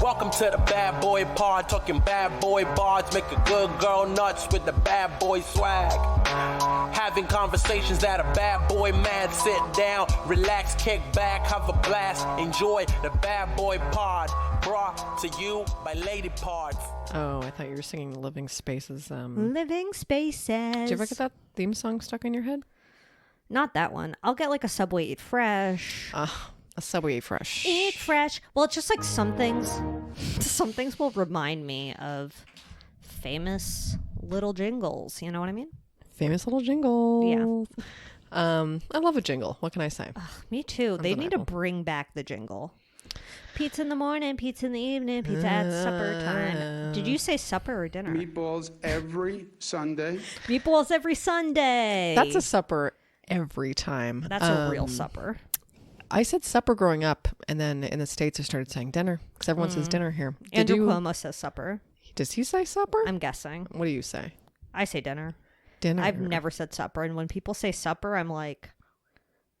Welcome to the bad boy pod, talking bad boy bards, make a good girl nuts with the bad boy swag. Having conversations that a bad boy man, sit down, relax, kick back, have a blast, enjoy the bad boy pod, brought to you by Lady Parts. Oh, I thought you were singing Living Spaces. Living Spaces. Did you ever get that theme song stuck in your head? Not that one. I'll get like a Subway Eat Fresh. A Subway Eat Fresh. Eat Fresh. Well, it's just like some things will remind me of famous little jingles. You know what I mean? Famous little jingle. Yeah. I love a jingle. What can I say? Me too. They need to bring back the jingle. Pizza in the morning, pizza in the evening, pizza at supper time. Did you say supper or dinner? Meatballs every Sunday. Meatballs every Sunday. That's a supper every time. That's a real supper. I said supper growing up, and then in the States I started saying dinner, because everyone says dinner here. Andrew Cuomo says supper. Does he say supper? I'm guessing. What do you say? I say dinner. Dinner. I've never said supper, and when people say supper, I'm like,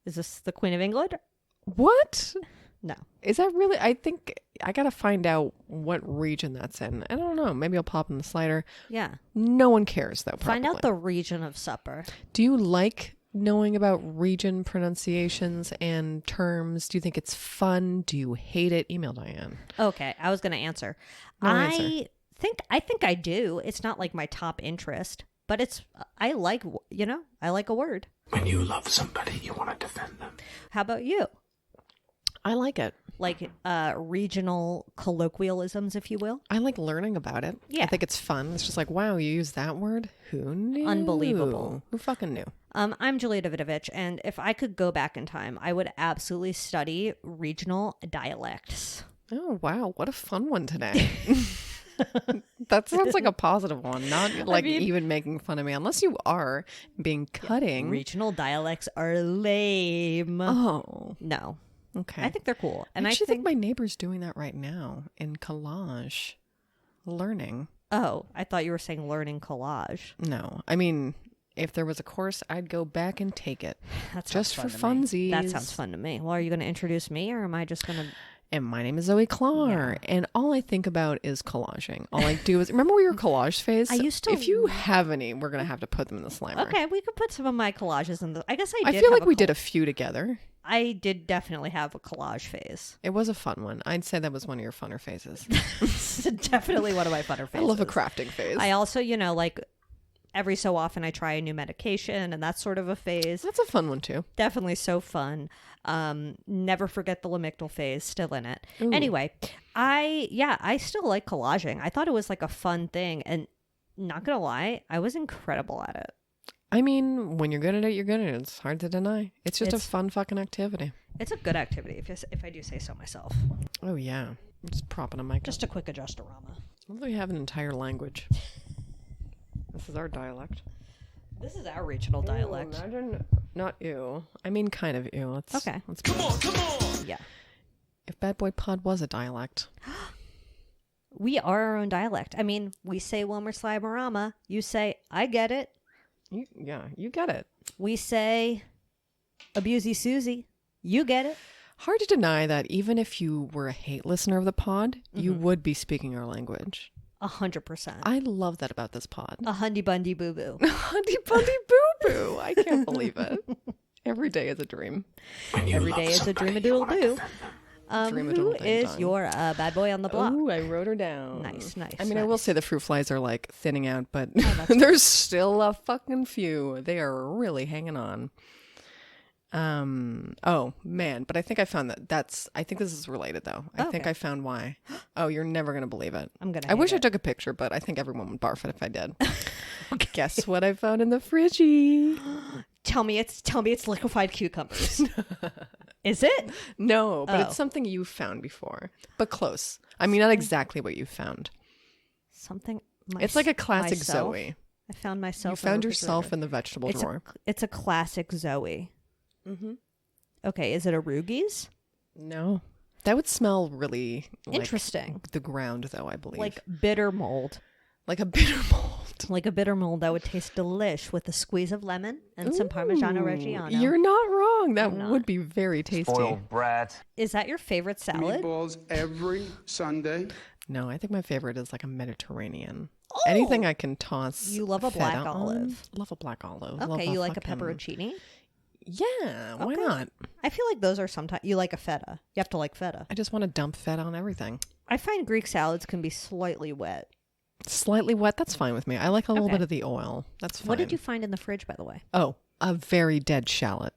is this the Queen of England? What? No. Is that really? I think I gotta find out what region that's in. I don't know. Maybe I'll pop in the slider. Yeah. No one cares though. Probably. Find out the region of supper. Do you like knowing about region pronunciations and terms? Do you think it's fun? Do you hate it? Email Diane. Okay, I was gonna answer. I think I do. It's not like my top interest, but I like a word. When you love somebody, you want to defend them. How about you? I like it. Like regional colloquialisms, if you will. I like learning about it. Yeah. I think it's fun. It's just like, wow, you use that word? Who knew? Unbelievable. Who fucking knew? I'm Julia Davidovich, and if I could go back in time, I would absolutely study regional dialects. Oh, wow. What a fun one today. That sounds like a positive one, not like even making fun of me, unless you are being cutting. Regional dialects are lame. Oh. No. Okay. I think they're cool. And I actually think my neighbor's doing that right now in Collage. Learning. Oh, I thought you were saying learning collage. No. I mean, if there was a course, I'd go back and take it. That's just for funsies. That sounds fun to me. Well, are you going to introduce me, or am I just going to... And my name is Zoe Clar, and all I think about is collaging. All I do is... Remember your collage phase? I used to... If you have any, we're going to have to put them in the Slimer. Okay, we could put some of my collages in the... I guess I did I feel like we did a few together. I did definitely have a collage phase. It was a fun one. I'd say that was one of your funner phases. Definitely one of my funner phases. I love a crafting phase. I also, like... Every so often I try a new medication, and that's sort of a phase. That's a fun one too. Definitely so fun. Never forget the Lamictal phase, still in it. Ooh. Anyway, I still like collaging. I thought it was like a fun thing, and not gonna lie, I was incredible at it. I mean, when you're good at it, you're good at it. It's hard to deny. It's just a fun fucking activity. It's a good activity, if I do say so myself. Oh yeah, I'm just propping a mic. Just a quick adjustorama. Well, we have an entire language. This is our dialect. This is our regional dialect. Imagine, not you. I mean, kind of you. Let's Come on. Yeah. If Bad Boy Pod was a dialect. We are our own dialect. I mean, we say when we're Slimerama, you say, I get it. You get it. We say, abusey Susie, you get it. Hard to deny that even if you were a hate listener of the pod, you would be speaking our language. 100%. I love that about this pod. A hundy bundy boo boo. Hundy bundy boo boo. I can't believe it. Every day is a dream. Every day is a dream-a-doodle doo. Who is your bad boy on the block? Ooh, I wrote her down. Nice. I mean, I will say the fruit flies are like thinning out, but there's still a fucking few. They are really hanging on. Oh man, but I think I found I think this is related though. I think I found why. Oh, you're never going to believe it. I wish I took a picture, but I think everyone would barf it if I did. Okay. Guess what I found in the fridgey? Tell me it's liquefied cucumbers. Is it? No, but it's something you found before, but close. I mean, not exactly what you found. Something. It's like a classic myself. Zoe. I found myself. You found yourself in the vegetable drawer. It's a classic Zoe. Mm-hmm. Okay, is it a Rugies? No. That would smell really interesting. The ground, though, I believe. Like bitter mold. Like a bitter mold. Like a bitter mold that would taste delish with a squeeze of lemon and some Parmigiano Reggiano. You're not wrong. wrong. That would be very tasty. Spoiled brat. Is that your favorite salad? Meatballs every Sunday. No, I think my favorite is like a Mediterranean. Anything I can toss. You love a feta black on. olive. Love a black olive. Okay, Love you like a fucking- pepperoncini? Yeah, why not? I feel like those are sometimes you like a feta. You have to like feta. I just want to dump feta on everything. I find Greek salads can be slightly wet. Slightly wet, that's fine with me. I like a little Okay. bit of the oil. That's fine. What did you find in the fridge, by the way? Oh, a very dead shallot.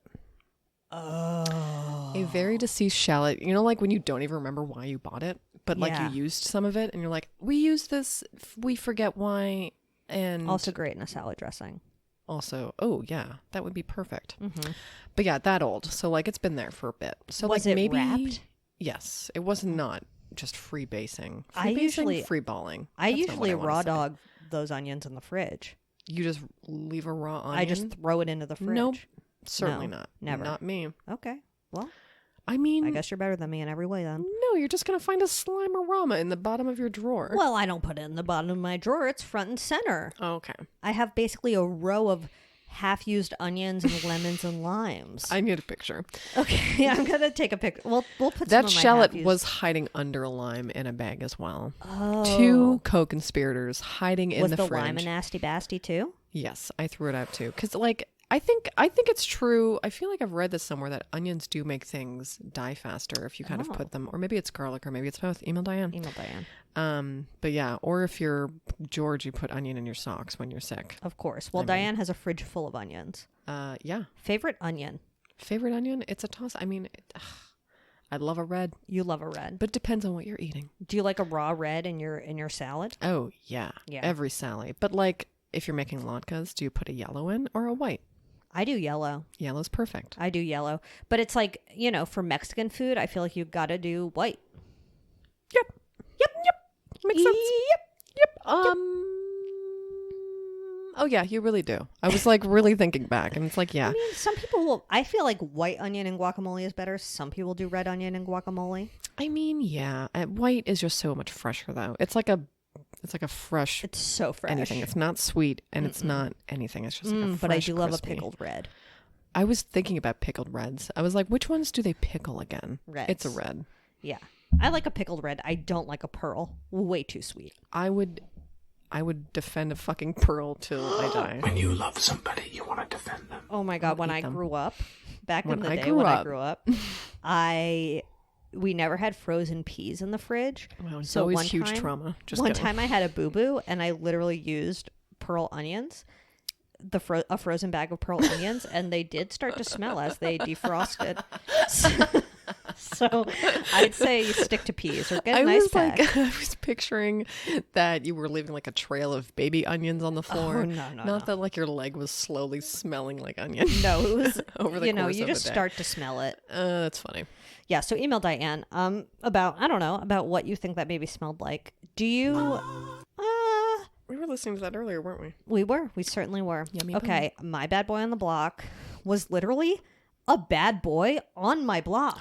Oh. A very deceased shallot. You know, like when you don't even remember why you bought it, but like Yeah. you used some of it and you're like, we used this, we forget why. And Also great in a salad dressing. also, oh yeah, that would be perfect. Mm-hmm. But yeah, that old. So like it's been there for a bit. So Was like it maybe wrapped? Yes, it was not just free basing. I Free basing, usually- free balling. I That's not what usually wanna raw say. dog those onions in the fridge. You just leave a raw onion. I just throw it into the fridge. Nope. Certainly No, not. never. Not me. Okay. Well, I mean, I guess you're better than me in every way then. no, you're just gonna find a Slimerama in the bottom of your drawer. Well, I don't put it in the bottom of my drawer. It's front and center. Oh, okay. I have basically a row of half-used onions and lemons and limes. I need a picture. Okay, I'm gonna take a picture. We'll put That some of my shallot half-used- was hiding under a lime in a bag as well. Oh. 2 co-conspirators hiding in Was the the fridge. lime a nasty basti too? Yes, I threw it out too. Because, like, I think it's true. I feel like I've read this somewhere that onions do make things die faster if you kind of Oh. put them, or maybe it's garlic, or maybe it's both. Email Diane. Email Diane. But yeah, or if you're George, you put onion in your socks when you're sick. Of course. Well, Diane has a fridge full of onions. Yeah. Favorite onion? Favorite onion? It's a toss. I mean, I love a red, You love a red. but it depends on what you're eating. Do you like a raw red in your salad? Oh yeah, Yeah. Every salad. But like, if you're making latkes, do you put a yellow in or a white? I do yellow. Yellow's perfect. I do yellow. But it's like, for Mexican food, I feel like you've got to do white. Yep. Makes sense. Yep. Oh yeah, you really do. I was like really thinking back, and it's like, yeah. I mean, some people will. I feel like white onion and guacamole is better. Some people do red onion and guacamole. I mean, yeah. White is just so much fresher though. It's like a fresh It's so fresh. anything. It's not sweet and it's not anything. It's just like a fresh, but I do love crispy. a pickled red. I was thinking about pickled reds. I was like, which ones do they pickle again? Reds. It's a red. Yeah, I like a pickled red. I don't like a pearl. Way too sweet. I would defend a fucking pearl till I die. When you love somebody, you want to defend them. Oh my god! When I grew up, back When in the I day grew when I up. grew up, we never had frozen peas in the fridge. Wow, it's So always one huge time- trauma. Just One kidding. time I had a boo-boo and I literally used pearl onions, a frozen bag of pearl onions, and they did start to smell as they defrosted. So I'd say stick to peas or get a I nice was bag. like, I was picturing that you were leaving like a trail of baby onions on the floor. Oh, no, Not that like your leg was slowly smelling like onion. No, it was Over the course you of just the day. start to smell it. That's funny. Yeah, so email Diane about what you think that maybe smelled like. Do you We were listening to that earlier, weren't we? We certainly were. Yummy Okay, my bad boy on the block was literally a bad boy on my block.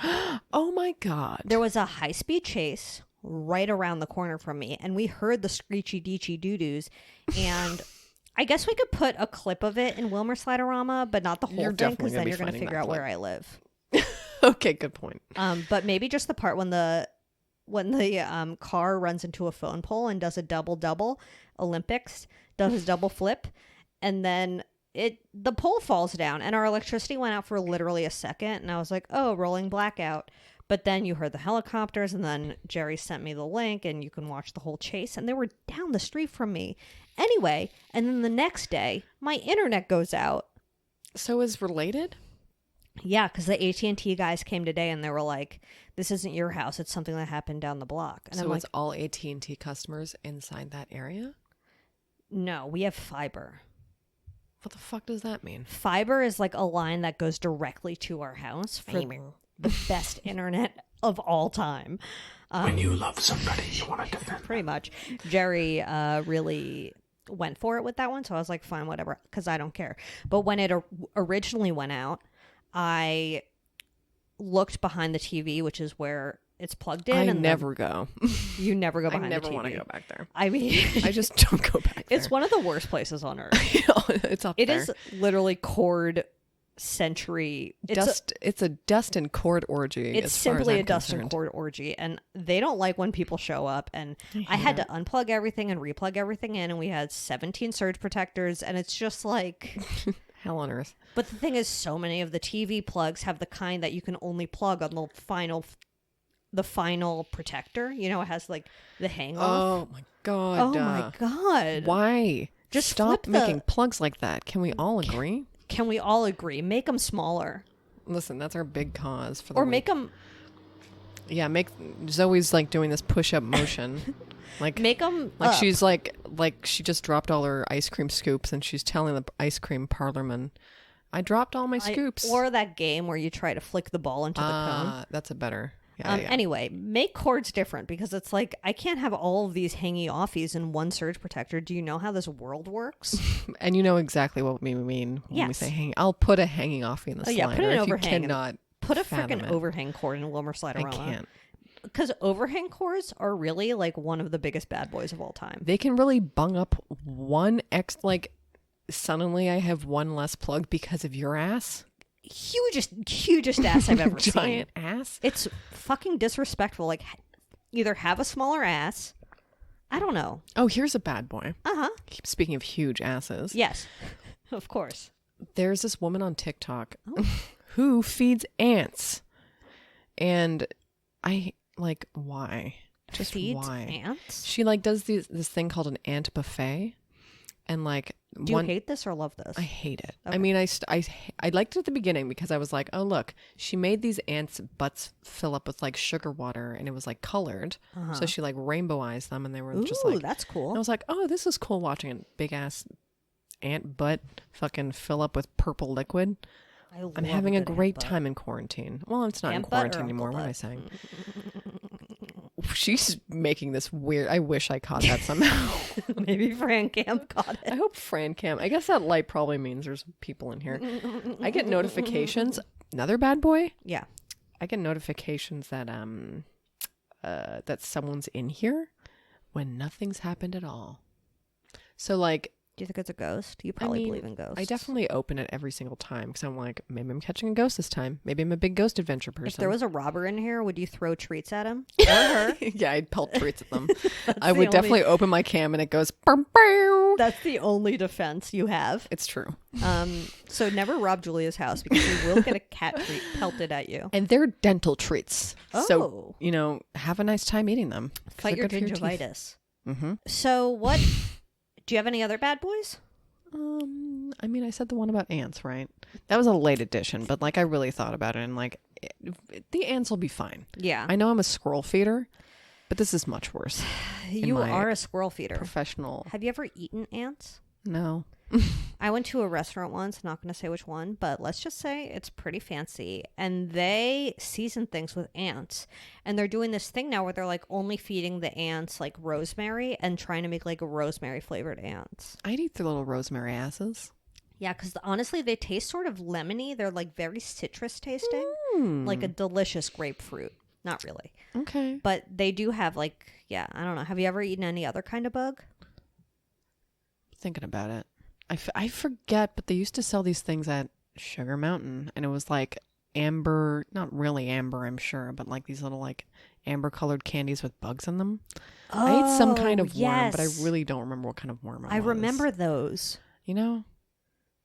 Oh my god. There was a high-speed chase right around the corner from me, and we heard the screechy deechy doo-doos, and I guess we could put a clip of it in Wilmer Sliderama, but not the whole You're thing, definitely because gonna then be you're going to finding figure that out where clip. I live. Okay, good point. But maybe just the part when the car runs into a phone pole and does a double Olympics, does a double flip, and then the pole falls down and our electricity went out for literally a second, and I was like, oh, rolling blackout. But then you heard the helicopters, and then Jerry sent me the link, and you can watch the whole chase, and they were down the street from me. Anyway, and then the next day, my internet goes out. So is related? Yeah, because the AT&T guys came today, and they were like, this isn't your house. It's something that happened down the block. And So I'm it's like, all AT&T customers inside that area? no, we have fiber. What the fuck does that mean? Fiber is like a line that goes directly to our house for the best internet of all time. When you love somebody, you want to defend them. Pretty much. Jerry really went for it with that one, so I was like, fine, whatever, because I don't care. But when it originally went out, I looked behind the TV, which is where it's plugged in. I and never go. You never go I behind the TV. never want to go back there. I mean, I just don't go back there. it's one of the worst places on earth. It's up It there. is literally cord century. It's a dust and cord orgy. It's as far as simply I'm a dust and concerned. cord orgy, and they don't like when people show up. And I had to unplug everything and replug everything in, and we had 17 surge protectors, and it's just like Hell on earth. But the thing is, so many of the TV plugs have the kind that you can only plug on the final protector. You know, it has like the hang off. Oh my god. Oh my god. Why? Just stop flip the- making plugs like that. Can we all agree? Can we all agree? Make them smaller. Listen, that's our big cause for the Or week. make them... Yeah, Zoe's like doing this push-up motion. Like Make them like she's like she just dropped all her ice cream scoops and she's telling the ice cream parlorman, I dropped all my scoops. Or that game where you try to flick the ball into the cone. That's a better. Yeah, yeah. Anyway, make cords different because it's like, I can't have all of these hangy offies in one surge protector. Do you know how this world works? And you know exactly what we mean when we Yes. say hang. I'll put a hanging offie in the slider. Yeah, put an if overhang you and cannot Put a fathom freaking it. overhang cord in Wilmer Sliderama. I can't. Because overhang cords are really like one of the biggest bad boys of all time. They can really bung up like suddenly I have one less plug because of your ass. Hugest ass I've ever seen. Giant ass. It's fucking disrespectful. Like, either have a smaller ass. I don't know. Oh, here's a bad boy. Uh-huh. Speaking of huge asses. Yes. Of course. There's this woman on TikTok who feeds ants. And I like, why? Just Feeds why? ants? She like does this thing called an ant buffet. And like Do you hate this or love this? I hate it. Okay. I mean, I liked it at the beginning because I was like, oh, look, she made these ants' butts fill up with like sugar water and it was like colored. So she like rainbowized them and they were just Ooh, like, that's and I cool. was like, oh, this is cool watching a big ass ant butt fucking fill up with purple liquid. I'm having a great time in quarantine. Well, it's not in Ant butt or quarantine uncle anymore. What am I butt? saying? She's making this weird. I wish I caught that somehow. Maybe Fran Camp got it. I hope Fran Cam. I guess that light probably means there's people in here. I get notifications. Another bad boy. Yeah. I get notifications that that someone's in here when nothing's happened at all. So like, Do you think it's a ghost? You probably believe in ghosts. I definitely open it every single time because I'm like, maybe I'm catching a ghost this time. Maybe I'm a big ghost adventure person. If there was a robber in here, would you throw treats at him? Or her? Yeah, I'd pelt treats at them. I the would only- definitely open my cam and it goes, "Bow, bow." That's the only defense you have. It's true. So never rob Julia's house because you will get a cat treat pelted at you. And they're dental treats. Oh. So, have a nice time eating them. 'cause Fight they're your good for teeth. gingivitis. So what? Do you have any other bad boys? I mean, I said the one about ants, right? That was a late edition, but like I really thought about it and like the ants will be fine. Yeah. I know I'm a squirrel feeder, but this is much worse. You my are a squirrel feeder. Professional. Have you ever eaten ants? No. I went to a restaurant once, not going to say which one, but let's just say it's pretty fancy. And they season things with ants. And they're doing this thing now where they're like only feeding the ants like rosemary and trying to make like rosemary flavored ants. I'd eat the little rosemary asses. Yeah, because honestly, they taste sort of lemony. They're like very citrus tasting, like a delicious grapefruit. Not really. Okay. But they do have like, yeah, I don't know. Have you ever eaten any other kind of bug? Thinking about it. I forget, but they used to sell these things at Sugar Mountain, and it was like amber, not really amber, I'm sure, but like these little like amber colored candies with bugs in them. I ate some kind of worm, but I really don't remember what kind of worm it was. I remember those.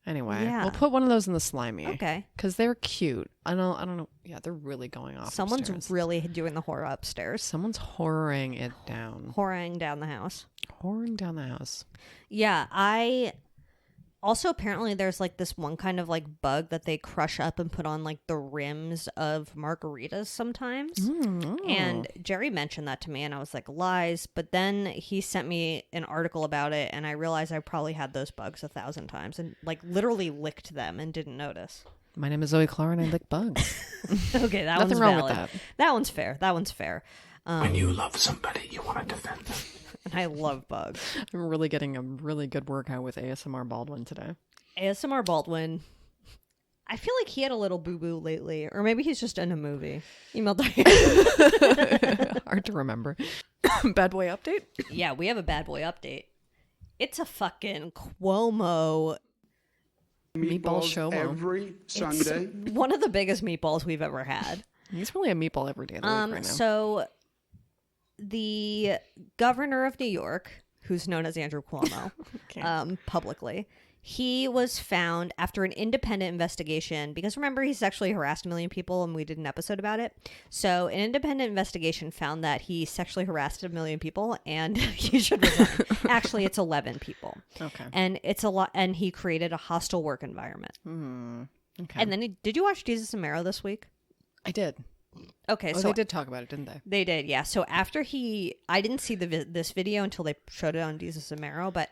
Anyway, Yeah. we'll put one of those in the slimy. Okay. Because they're cute. I don't know. Yeah, they're really going off. Someone's upstairs. really doing the horror upstairs. Someone's horroring it down. Whoring down the house. Whoring down the house. Yeah, I... Also, apparently, there's like this one kind of like bug that they crush up and put on like the rims of margaritas sometimes. And Jerry mentioned that to me, and I was like, lies. But then he sent me an article about it, and I realized I probably had those bugs 1,000 times and like literally licked them and didn't notice. My name is Zoe Clara, and I lick bugs. Okay, that Nothing one's wrong with valid. that. That one's fair. That one's fair. When you love somebody, you want to defend them. And I love bugs. I'm really getting a really good workout with ASMR Baldwin today. ASMR Baldwin. I feel like he had a little boo-boo lately. Or maybe he's just in a movie. Email Diane. Hard to remember. Bad boy update? Yeah, we have a bad boy update. It's a fucking Cuomo Meatball Shomo. every Sunday. One of the biggest meatballs we've ever had. He's probably a meatball every day of the week right now. So the governor of New York, who's known as Andrew Cuomo, publicly, he was found after an independent investigation, because remember, he sexually harassed a million people and we did an episode about it. So an independent investigation found that he sexually harassed a million people and he should resign. Actually, it's 11 people. Okay. And it's a lot, and he created a hostile work environment. Okay. And then did you watch Jesus and Mero this week? I did. Okay, Oh, so they did talk about it, didn't they? They did, yeah. So after I didn't see this video until they showed it on Jesus and Mero, but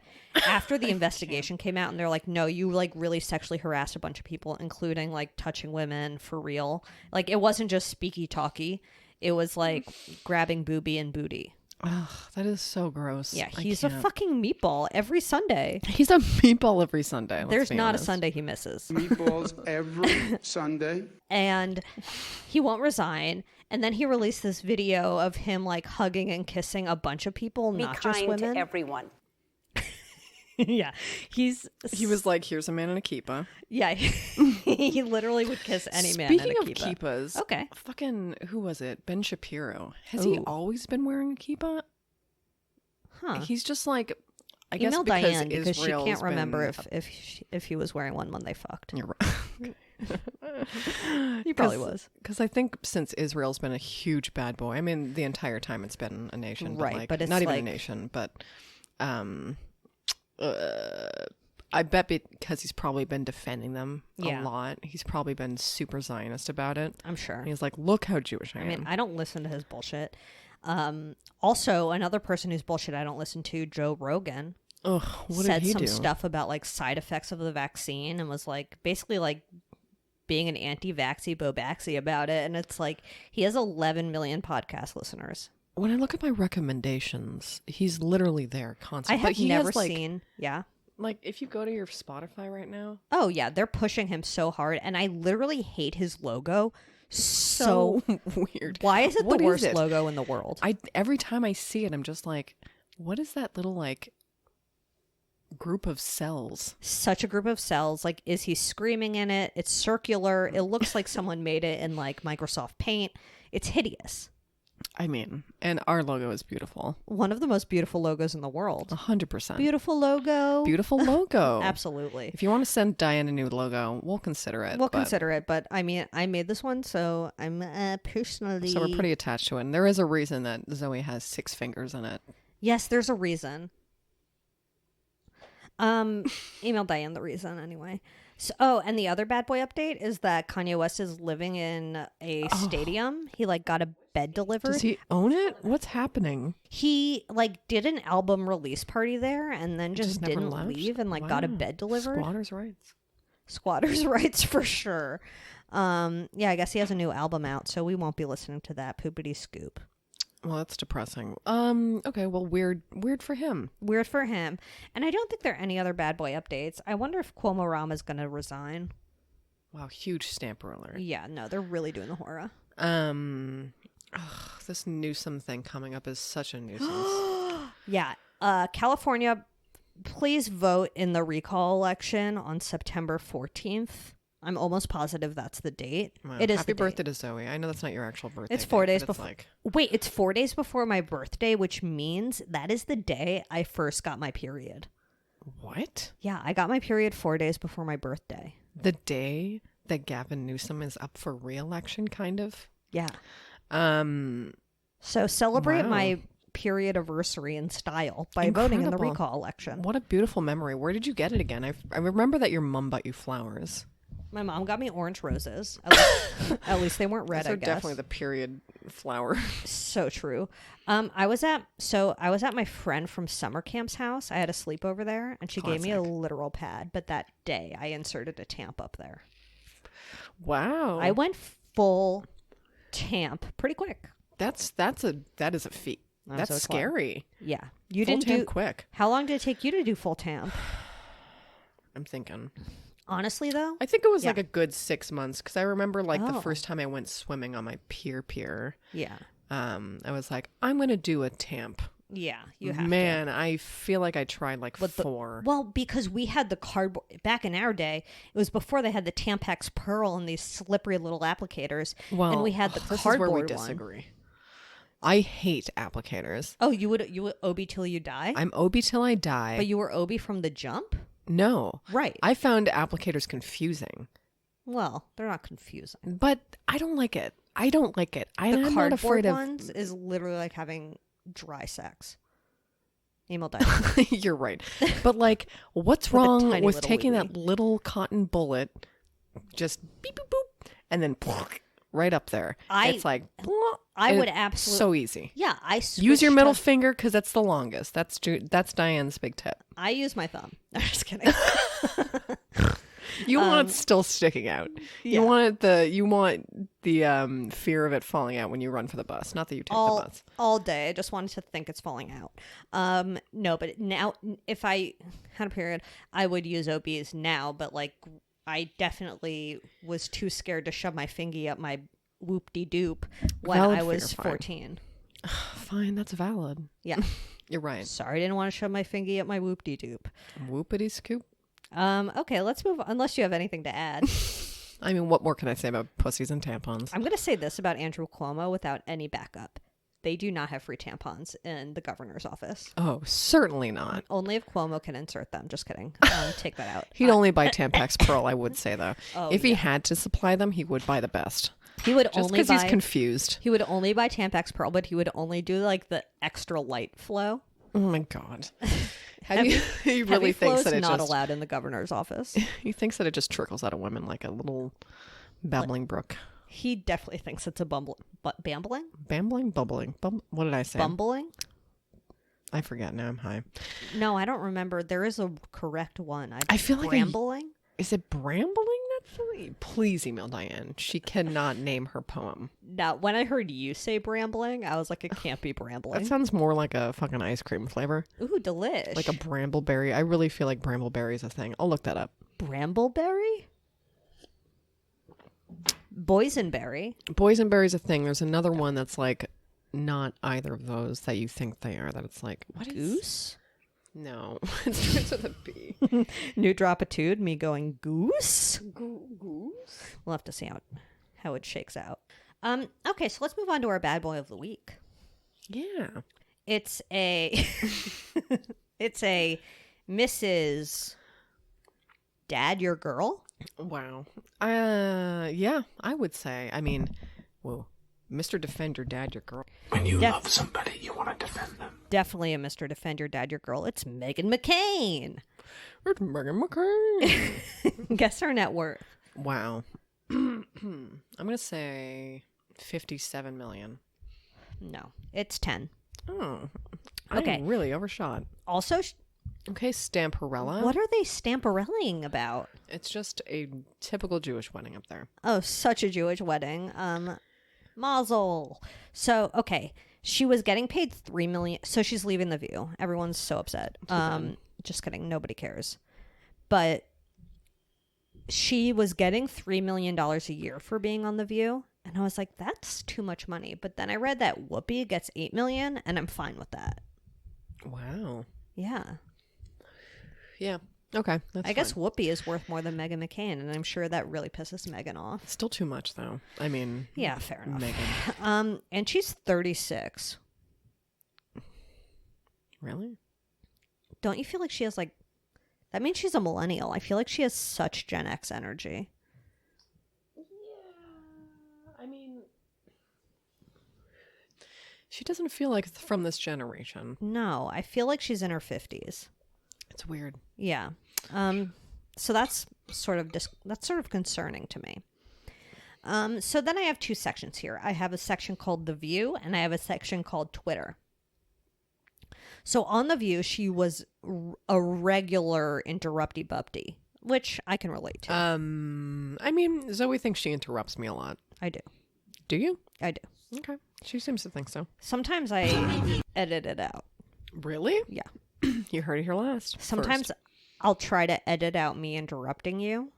after the investigation came out and they're like, no, you like really sexually harassed a bunch of people, including like touching women for real. Like it wasn't just speaky talky. It was like grabbing boobie and booty. Ugh, that is so gross. Yeah, he's a fucking meatball every Sunday. He's a meatball every Sunday. Let's There's be not honest. a Sunday he misses. Meatballs every Sunday. And he won't resign. And then he released this video of him like hugging and kissing a bunch of people, not just women. To everyone. Yeah, he was like, "Here's a man in a kippah." Yeah, he literally would kiss any man in a Speaking of kippah. kippahs, Okay. fucking who was it? Ben Shapiro. Has he always been wearing a kippah? Huh? He's just like, I guess Email because Diane because she Israel's can't remember been- if he was wearing one when they fucked. You're right. He probably was. Because I think since Israel's been a huge bad boy, I mean, the entire time it's been a nation, Right, But, like, but it's not even a like- nation, but I bet because he's probably been defending them Yeah. a lot. He's probably been super Zionist about it. I'm sure. And he's like, look how Jewish I am. I mean, I don't listen to his bullshit. Also, another person whose bullshit I don't listen to, Joe Rogan, Ugh, what said did he some do? stuff about like side effects of the vaccine and was like basically like being an anti-vaxxy bobaxy about it. And it's like he has 11 million podcast listeners. When I look at my recommendations, he's literally there I constantly. have But he never has, like, seen. Yeah. Like, if you go to your Spotify right now, Oh yeah, they're pushing him so hard, and I literally hate his logo. So weird. why is it What the is worst it? logo in the world? Every time I see it, I'm just like, what is that little like group of cells? Such a group of cells. Like, is he screaming in it? It's circular. It looks like someone made it in like Microsoft Paint. It's hideous. I mean, and our logo is beautiful. One of the most beautiful logos in the world. 100%. Beautiful logo. Beautiful logo. Absolutely. If you want to send Diane a new logo, we'll consider it. We'll but- consider it, but I mean, I made this one, so I'm personally. So we're pretty attached to it. And there is a reason that Zoe has 6 fingers in it. Yes, there's a reason. Email Diane the reason anyway. So, and the other bad boy update is that Kanye West is living in a stadium. He like got a bed delivered. Does he own it? What's happening? He like did an album release party there and then just never didn't left? leave and like got a Wow. bed delivered. Squatters' rights. Squatters' rights for sure. Yeah, I guess he has a new album out, so we won't be listening to that poopity scoop. Well, that's depressing. Okay, well, weird for him. Weird for him. And I don't think there are any other bad boy updates. I wonder if Cuomo is going to resign. Wow, huge stamper alert. Yeah, no, they're really doing the horror. This Newsom thing coming up is such a nuisance. Yeah. California, please vote in the recall election on September 14th. I'm almost positive that's the date. Wow. It is Happy the birthday date. to Zoe. I know that's not your actual birthday. It's 4 date, days but it's before. like, Wait, it's 4 days before my birthday, which means that is the day I first got my period. what? Yeah, I got my period 4 days before my birthday. The day that Gavin Newsom is up for re-election, kind of? Yeah. Um, So celebrate Wow. my period anniversary in style by voting in the Incredible. recall election. what a beautiful memory. Where did you get it again? I remember that your mom bought you flowers. My mom got me orange roses. At least they weren't red, Those I are guess. definitely the period flower. So true. I was at my friend from summer camp's house. I had a sleepover there, and she gave me a Classic. literal pad. But that day, I inserted a tamp up there. Wow. I went full tamp pretty quick. That is a feat. I'm That's so scary. Yeah, you Full didn't tamp do quick. How long did it take you to do full tamp? I'm thinking. Honestly, though, I think it was like Yeah. a good 6 months because I remember like Oh. the first time I went swimming on my pier. yeah. I was like, I'm gonna do a tamp Yeah, you have Man, I feel like I tried like But 4. Well, because we had the cardboard back in our day. It was before they had the Tampax Pearl and these slippery little applicators. Well, and we had the this cardboard is where we one. disagree. I hate applicators. Oh, you would OB till you die? I'm OB till I die. But you were OB from the jump? No. Right. I found applicators confusing. Well, they're not confusing. But I don't like it. I'm The not cardboard afraid of ones is literally like having dry sex. Email diet. You're right. But like, what's With a wrong tiny with little taking wee-wee. that little cotton bullet, just beep boop boop, and then right up there? It's like I and would it's absolutely. so easy. Yeah, I Use your switched middle to- finger because that's the longest. That's Diane's big tip. I use my thumb. I'm just kidding. You want it still sticking out. yeah. You want the fear of it falling out when you run for the bus, not that you take the bus. all day. I just wanted to think it's falling out. No, but now if I had a period, I would use OBs now. But like, I definitely was too scared to shove my fingy up my whoop-de-doop when Valid I was fear, fine. 14. Fine, that's valid. Yeah, You're right. sorry, I didn't want to shove my fingy up my whoop-de-doop. Whoopity scoop. Okay, let's move on. Unless you have anything to add. I mean, what more can I say about pussies and tampons? I'm going to say this about Andrew Cuomo without any backup. They do not have free tampons in the governor's office. Oh, certainly not. Only if Cuomo can insert them. Just kidding. Take that out. He'd only buy Tampax Pearl, I would say, though. Oh, if he had to supply them, he would buy the best. He would Just only because buy. he's confused. He would only buy Tampax Pearl, but he would only do like the extra light flow. Oh my god. He Heavy really thinks flow's that it not just allowed in the governor's office. he thinks that it just trickles out of women like a little babbling brook. He definitely thinks it's a bambling. Bambling, bubbling. What did I say? Bumbling? I forget now. I'm high. No, I don't remember. There is a correct one. I feel like brambling. Is it brambling? Please email Diane. She cannot name her poem. Now, when I heard you say brambling, I was like, it can't be brambling. That sounds more like a fucking ice cream flavor. Ooh, delish. Like a brambleberry. I really feel like brambleberry is a thing. I'll look that up. brambleberry? Boysenberry. Boysenberry's a thing. There's another one that's like not either of those that you think they are. That it's like, what is... Goose? No. It starts with a B. New dropitude, me going goose? Goose? We'll have to see how it shakes out. Okay, so let's move on to our bad boy of the week. Yeah. It's a it's a Mrs. Dad Your Girl. Wow. Yeah, I would say. I mean, whoa. Mr. Defend Your Dad, Your Girl. When you love somebody, you want to defend them. Definitely a Mr. Defend Your Dad Your Girl. It's Meghan McCain. It's Meghan McCain. Guess her net worth. Wow. I'm going to say 57 million. No, it's 10. Oh. Okay. I really overshot. Also, Okay, Stamperella. what are they stamperelling about? It's just a typical Jewish wedding up there. Oh, such a Jewish wedding. Mazel. So, okay. She was getting paid $3 million. So she's leaving The View. Everyone's so upset. Just kidding. Nobody cares. But she was getting $3 million a year for being on The View. And I was like, that's too much money. But then I read that Whoopi gets $8 million, and I'm fine with that. Wow. Yeah. Yeah. Okay. That's I guess fine. Whoopi is worth more than Meghan McCain, and I'm sure that really pisses Meghan off. Still too much, though. I mean, Yeah, fair enough. Meghan. And she's 36. Really? Don't you feel like she has like... That means she's a millennial. I feel like she has such Gen X energy. I mean, she doesn't feel like it's from this generation. No, I feel like she's in her 50s. It's weird. Yeah. So that's sort of concerning to me. So then I have two sections here. I have a section called The View, and I have a section called Twitter. So on The View, she was a regular interrupty bupty, which I can relate to. I mean, Zoe thinks she interrupts me a lot. I do. Do you? I do. Okay. She seems to think so. Sometimes I edit it out. Really? Yeah. You heard it here last. Sometimes First. I'll try to edit out me interrupting you.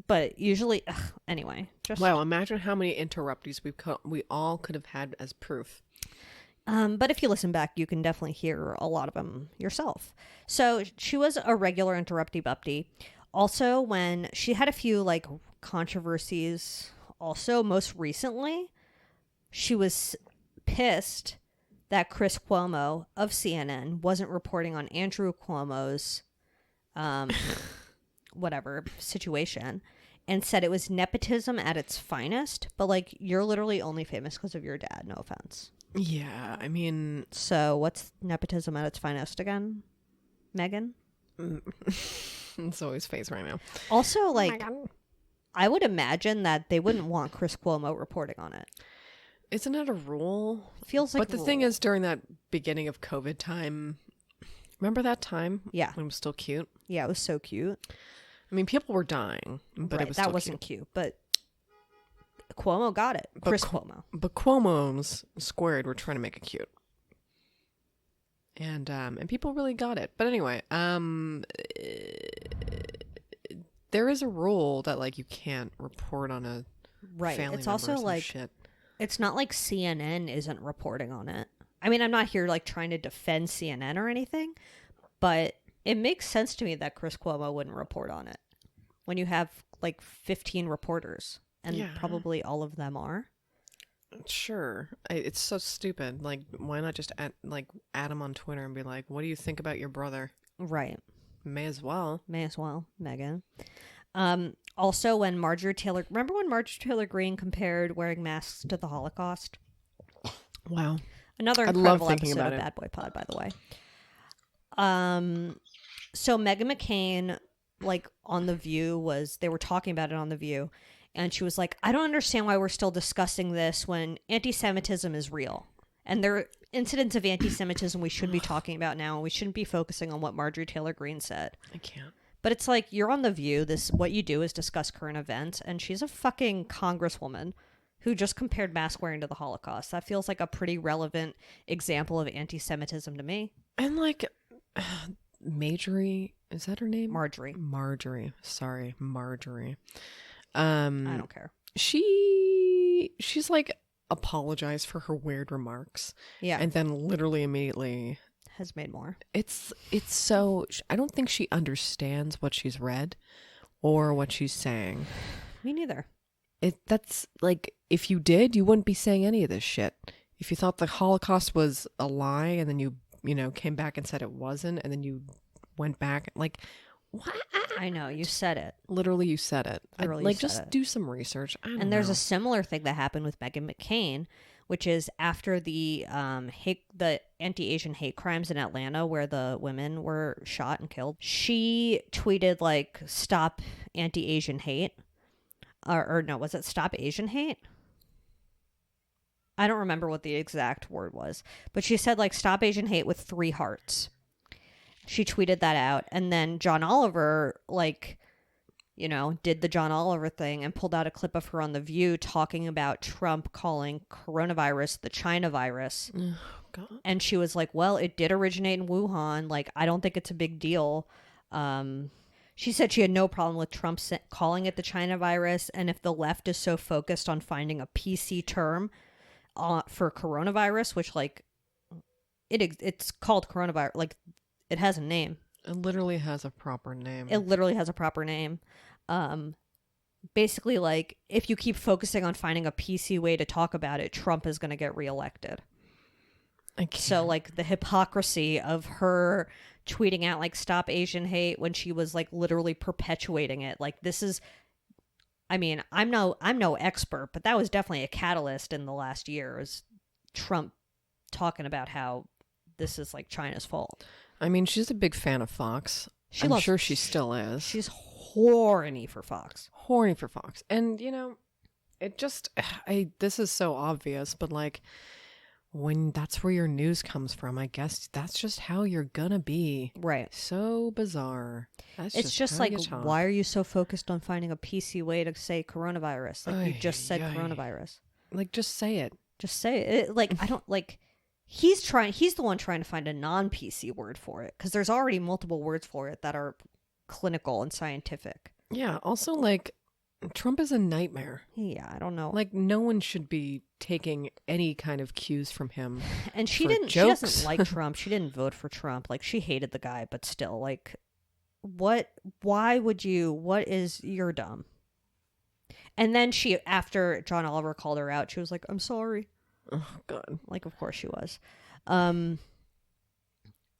But usually, anyway. Just, Wow, imagine how many interruptees we all could have had as proof. But if you listen back, you can definitely hear a lot of them yourself. So she was a regular interrupty bupty. Also, when she had a few like controversies, also most recently, she was pissed that Chris Cuomo of CNN wasn't reporting on Andrew Cuomo's whatever situation, and said it was nepotism at its finest. But like, you're literally only famous because of your dad. No offense. Yeah, I mean, So what's nepotism at its finest again, Megan? it's always face right now. Also, like, I would imagine that they wouldn't want Chris Cuomo reporting on it. Isn't it a rule? Feels like But the thing is, during that beginning of COVID time, remember that time? Yeah. When it was still cute? Yeah, it was so cute. I mean, people were dying, but Right, it was that still wasn't cute. cute, but Cuomo got it. Chris Cu- Cuomo. But Cuomo's squared were trying to make it cute. And people really got it. But anyway, there is a rule that like you can't report on a Right. family It's member also or some like, shit. it's not like CNN isn't reporting on it. I mean, I'm not here like trying to defend CNN or anything, but it makes sense to me that Chris Cuomo wouldn't report on it when you have like 15 reporters, and Yeah. probably all of them are. Sure. It's so stupid. Like, why not just add him on Twitter and be like, what do you think about your brother? Right. May as well. May as well, Megan. Also, when remember when Marjorie Taylor Greene compared wearing masks to the Holocaust? Wow. Another I love incredible thinking episode about of it. Bad Boy Pod, by the way. So Meghan McCain, like on The View, they were talking about it on The View, and she was like, I don't understand why we're still discussing this when anti-Semitism is real. And there are incidents of anti-Semitism we should be talking about now, and we shouldn't be focusing on what Marjorie Taylor Greene said. I can't. But it's like, you're on The View. What you do is discuss current events, and she's a fucking congresswoman who just compared mask wearing to the Holocaust. That feels like a pretty relevant example of anti-Semitism to me. And like, Marjorie, is that her name? Marjorie. Sorry, Marjorie. I don't care. She's like apologized for her weird remarks. Yeah. And then literally immediately Has made more. it's so, I don't think she understands what she's read or what she's saying. Me neither. That's like, if you did, you wouldn't be saying any of this shit. If you thought the Holocaust was a lie and then you came back and said it wasn't, and then you went back, like, what? I know, you said it. Literally, you said it. Literally, like, you just said it. do some research. I don't And there's know. a similar thing that happened with Meghan McCain, which is after the anti-Asian hate crimes in Atlanta, where the women were shot and killed. She tweeted like, "Stop anti-Asian hate," or no, was it "Stop Asian hate"? I don't remember what the exact word was, but she said like, "Stop Asian hate" with 3 hearts. She tweeted that out, and then John Oliver, like, did the John Oliver thing and pulled out a clip of her on The View talking about Trump calling coronavirus the China virus. Oh, God. And she was like, well, it did originate in Wuhan. Like, I don't think it's a big deal. She said she had no problem with Trump calling it the China virus. And if the left is so focused on finding a PC term for coronavirus, which, like, it's called coronavirus, like, it has a name. It literally has a proper name. It literally has a proper name. Basically, like, if you keep focusing on finding a PC way to talk about it, Trump is going to get reelected. I can't. So, like, the hypocrisy of her tweeting out, like, "Stop Asian hate" when she was, like, literally perpetuating it. Like, this is, I mean, I'm no expert, but that was definitely a catalyst in the last year, is Trump talking about how this is, like, China's fault. I mean, she's a big fan of Fox. I'm sure she still is. She's horny for Fox. Horny for Fox. And, it just, this is so obvious, but like, when that's where your news comes from, I guess that's just how you're gonna be. Right. So bizarre. It's just how like, you talk. why are you so focused on finding a PC way to say coronavirus? Like, you Ay, just said ay. coronavirus. Like, just say it. Just say it. Like, I don't, like, he's the one trying to find a non-PC word for it, because there's already multiple words for it that are clinical and scientific. Yeah. Also, like, Trump is a nightmare. Yeah, I don't know. Like, no one should be taking any kind of cues from him. And she for didn't. jokes. She doesn't like Trump. She didn't vote for Trump. Like, she hated the guy, but still, like, what? Why would you? What is? You're dumb. And then she, after John Oliver called her out, she was like, "I'm sorry." Oh God. Like, of course she was.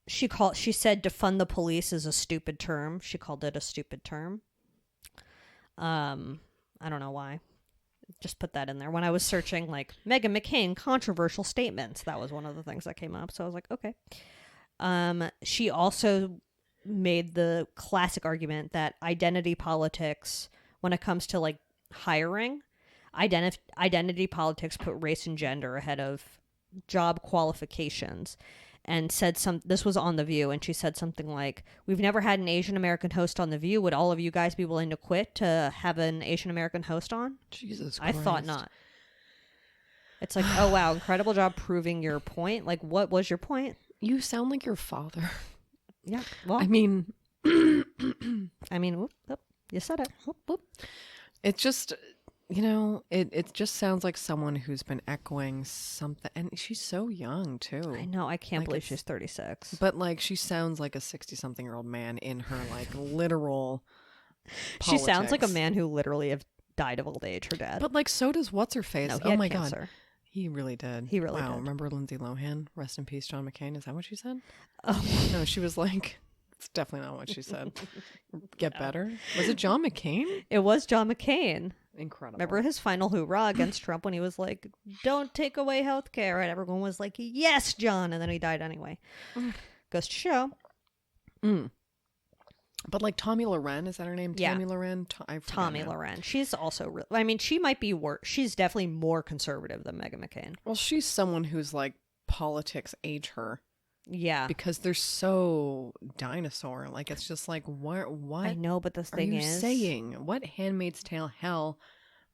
She said defund the police is a stupid term. She called it a stupid term. I don't know why. Just put that in there. When I was searching, like, Meghan McCain controversial statements, that was one of the things that came up. So I was like, okay. She also made the classic argument that identity politics, when it comes to, like, hiring, identity politics put race and gender ahead of job qualifications, and said this was on The View, and she said something like, "We've never had an Asian American host on The View. Would all of you guys be willing to quit to have an Asian American host on?" Jesus I Christ. thought not. It's like, oh wow, incredible job proving your point. Like, what was your point? You sound like your father. Yeah. Well, I mean, whoop, whoop, you said it. Whoop, whoop. it just, it just sounds like someone who's been echoing something. And she's so young, too. I know. I can't Like, believe it's- she's 36. But, like, she sounds like a 60-something-year-old man in her, like, literal She sounds like a politics. man who literally have died of old age. Her dad. But, like, so does What's-Her-Face. No, he Oh, had my cancer. God. He really did. He really wow, did. Remember Lindsay Lohan? Rest in peace, John McCain. Is that what she said? Oh. No, she was like, it's definitely not what she said. Get better? Was it John McCain? It was John McCain. Incredible. Remember his final hoorah against Trump when he was like, "Don't take away health care," and everyone was like, "Yes, John," and then he died anyway. Goes to show. But like Tommy Loren, is that her name? Yeah. Tommy Loren? I forget Tommy now. Loren. She's also, I mean, she might be worse. She's definitely more conservative than Meghan McCain. Well, she's someone who's like politics age her Yeah. because they're so dinosaur. Like it's just like what I know, but the are thing you is, saying? What Handmaid's Tale hell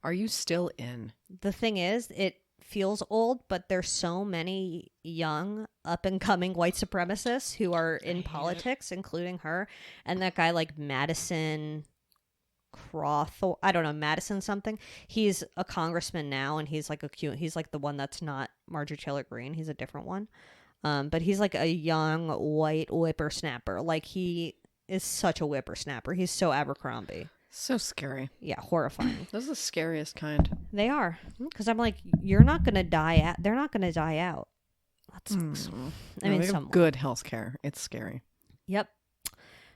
are you still in? the thing is, it feels old, but there's so many young, up and coming white supremacists who are in politics, including her and that guy like Madison Crawthorne. I don't know, Madison something. He's a congressman now, and he's like he's like the one that's not Marjorie Taylor Greene. He's a different one. But he's like a young white whippersnapper. Like he is such a whippersnapper. He's so Abercrombie. So scary. Yeah, horrifying. Those are the scariest kind. They are, because I'm like, you're not gonna die out. They're not gonna die out. That sucks. I mean, they have some. good health care. It's scary. Yep.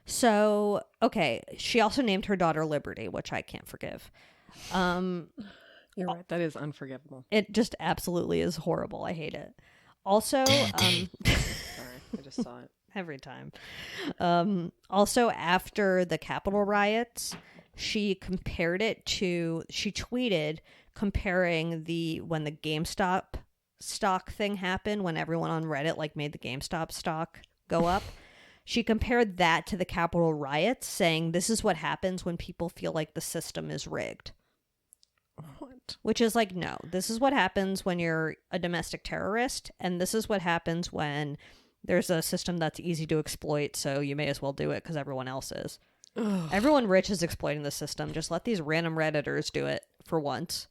So okay, she also named her daughter Liberty, which I can't forgive. You're right. That is unforgivable. It just absolutely is horrible. I hate it. Also, Sorry, I just saw it. every time. Also, after the Capitol riots, she tweeted comparing when the GameStop stock thing happened, when everyone on Reddit like made the GameStop stock go up. She compared that to the Capitol riots, saying this is what happens when people feel like the system is rigged. What? Which is like, no, this is what happens when you're a domestic terrorist, and this is what happens when there's a system that's easy to exploit, so you may as well do it because everyone else is. Ugh. Everyone rich is exploiting the system. Just let these random Redditors do it for once.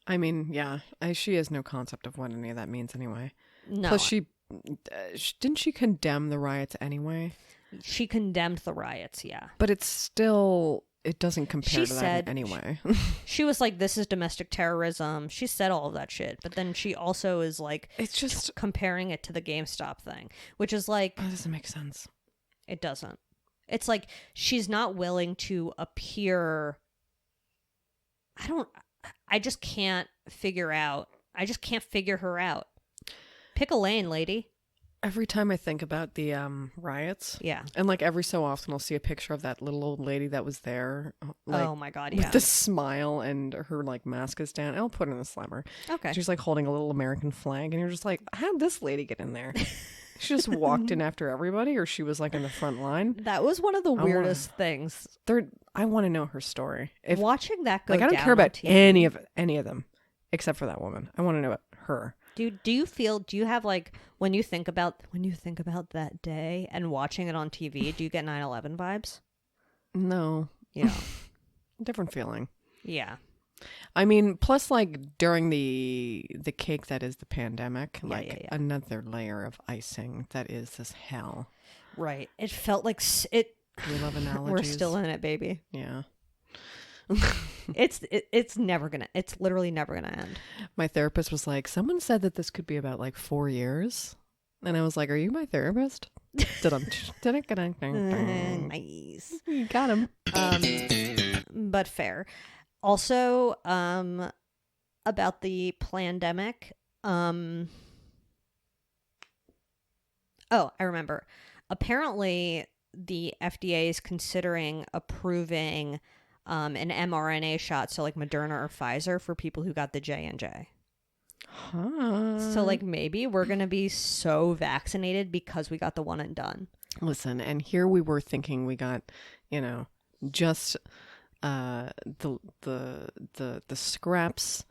I mean, yeah, she has no concept of what any of that means anyway. No, Plus, didn't she condemn the riots anyway? she condemned the riots, yeah. But it doesn't compare She to said- that anyway. She was like, this is domestic terrorism. She said all of that shit. But then she also is like It's just comparing it to the GameStop thing, which is like, that doesn't make sense. it doesn't. It's like she's not willing to appear. I just can't figure her out. Pick a lane, lady. Every time I think about the riots, Yeah. and like every so often I'll see a picture of that little old lady that was there, like, Oh my God, with yeah. the smile and her like mask is down. I'll put it in the Slimer. Okay. She's like holding a little American flag, and you're just like, how'd this lady get in there? She just walked in after everybody, or she was like in the front line. That was one of the weirdest things. I want to know her story. If Watching that go like I don't down care on about TV. any of them except for that woman. I want to know about her. Do you have like when you think about that day and watching it on TV, do you get 9/11 vibes? No, Yeah. different feeling. Yeah. I mean, plus like during the cake that is the pandemic, yeah. another layer of icing that is this hell. Right. It felt like it. We love analogies. We're still in it, baby. Yeah. It's never gonna. It's literally never gonna end. My therapist was like, someone said that this could be about like 4 years, and I was like, are you my therapist? Nice. You got him. But fair. Also, about the pandemic. Oh, I remember. Apparently, the FDA is considering approving an mRNA shot, so like Moderna or Pfizer, for people who got the J&J. Huh. So like maybe we're gonna be so vaccinated because we got the one and done. Listen, and here we were thinking we got, just the scraps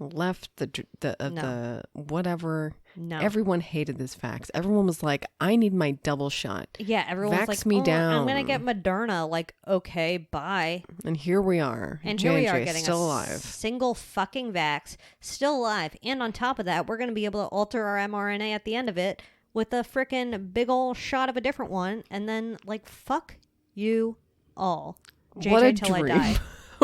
left, the whatever. No. Everyone hated this vax. Everyone was like, I need my double shot. Yeah, everyone's Vax like, me I'm down. gonna get Moderna. Like, okay, bye. And here we are. And J&J here we are getting still a alive. single fucking vax, still alive. And on top of that, we're gonna be able to alter our mRNA at the end of it with a frickin' big ol' shot of a different one, and then like fuck you all. JJ What a till dream. I die.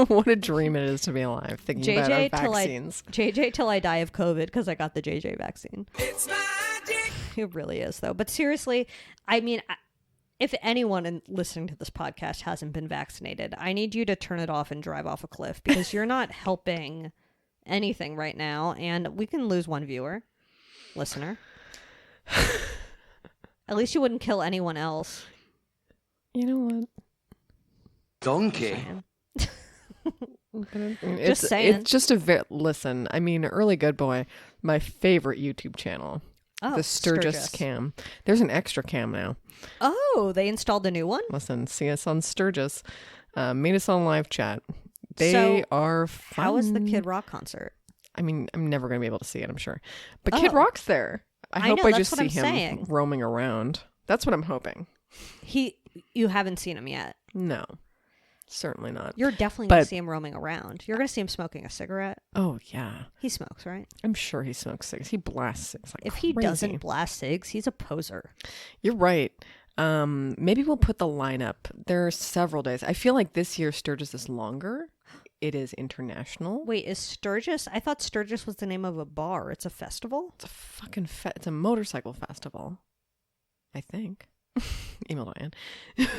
What a dream it is to be alive, thinking about our vaccines. JJ till I die of COVID because I got the JJ vaccine. It's magic. It really is, though. But seriously, I mean, if anyone listening to this podcast hasn't been vaccinated, I need you to turn it off and drive off a cliff because you're not helping anything right now, and we can lose one listener. At least you wouldn't kill anyone else. You know what? Donkey. Just saying. It's just listen, I mean, Early Good Boy, my favorite YouTube channel. Oh, the Sturgis cam. There's an extra cam now. Oh, they installed a new one? Listen, see us on Sturgis. Meet us on live chat. They are fun. How was the Kid Rock concert? I mean, I'm never going to be able to see it, I'm sure. But Kid Rock's there. I hope know, I that's just what see I'm him saying. roaming around. That's what I'm hoping. You haven't seen him yet. No. Certainly not. You're definitely going to But- see him roaming around. You're going to see him smoking a cigarette. Oh, yeah. He smokes, right? I'm sure he smokes cigs. He blasts cigs like If he crazy. doesn't blast cigs, he's a poser. You're right. Maybe we'll put the lineup. There are several days. I feel like this year Sturgis is longer. It is international. Wait, is Sturgis? I thought Sturgis was the name of a bar. It's a festival? It's a fucking it's a motorcycle festival. I think. Email Diane.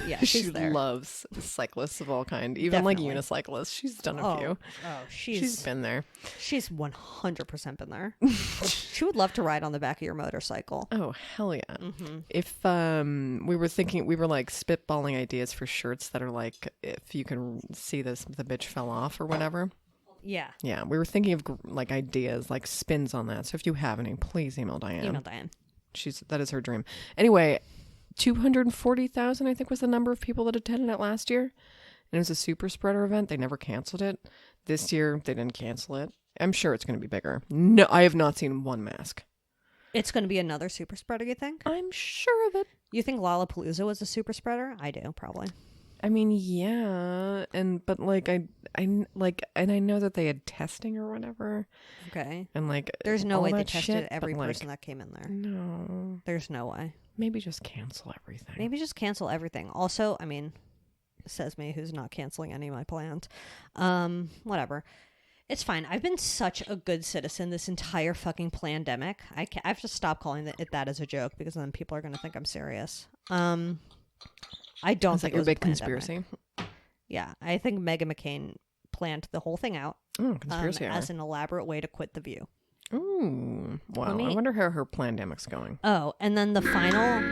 Yeah, she she's there. loves cyclists of all kind, even like Definitely. unicyclists. She's done a few. Oh, She's been there. She's 100% been there. She would love to ride on the back of your motorcycle. Oh, hell yeah. Mm-hmm. If we were like spitballing ideas for shirts that are like, if you can see this, the bitch fell off or whatever. Yeah. Yeah, we were thinking of like ideas, like spins on that. So if you have any, please email Diane. Email Diane. That is her dream. Anyway, 240,000 I think was the number of people that attended it last year. And it was a super spreader event. They never canceled it. This year they didn't cancel it. I'm sure it's going to be bigger. No, I have not seen one mask. It's going to be another super spreader, you think? I'm sure of it. You think Lollapalooza was a super spreader? I do, probably. I mean, yeah, but like I know that they had testing or whatever. Okay. And like There's no all way they that tested shit, every but, like, person that came in there. No. There's no way. Maybe just cancel everything. Maybe just cancel everything. Also, I mean, says me who's not canceling any of my plans. Whatever. It's fine. I've been such a good citizen this entire fucking plandemic. I have to stop calling it that as a joke because then people are going to think I'm serious. I don't Is that think your it was a big plandemic. conspiracy? Yeah, I think Meghan McCain planned the whole thing out Oh, conspiracy hour. as an elaborate way to quit The View. Ooh, wow. I wonder how her plandemic's going. Oh, and then the final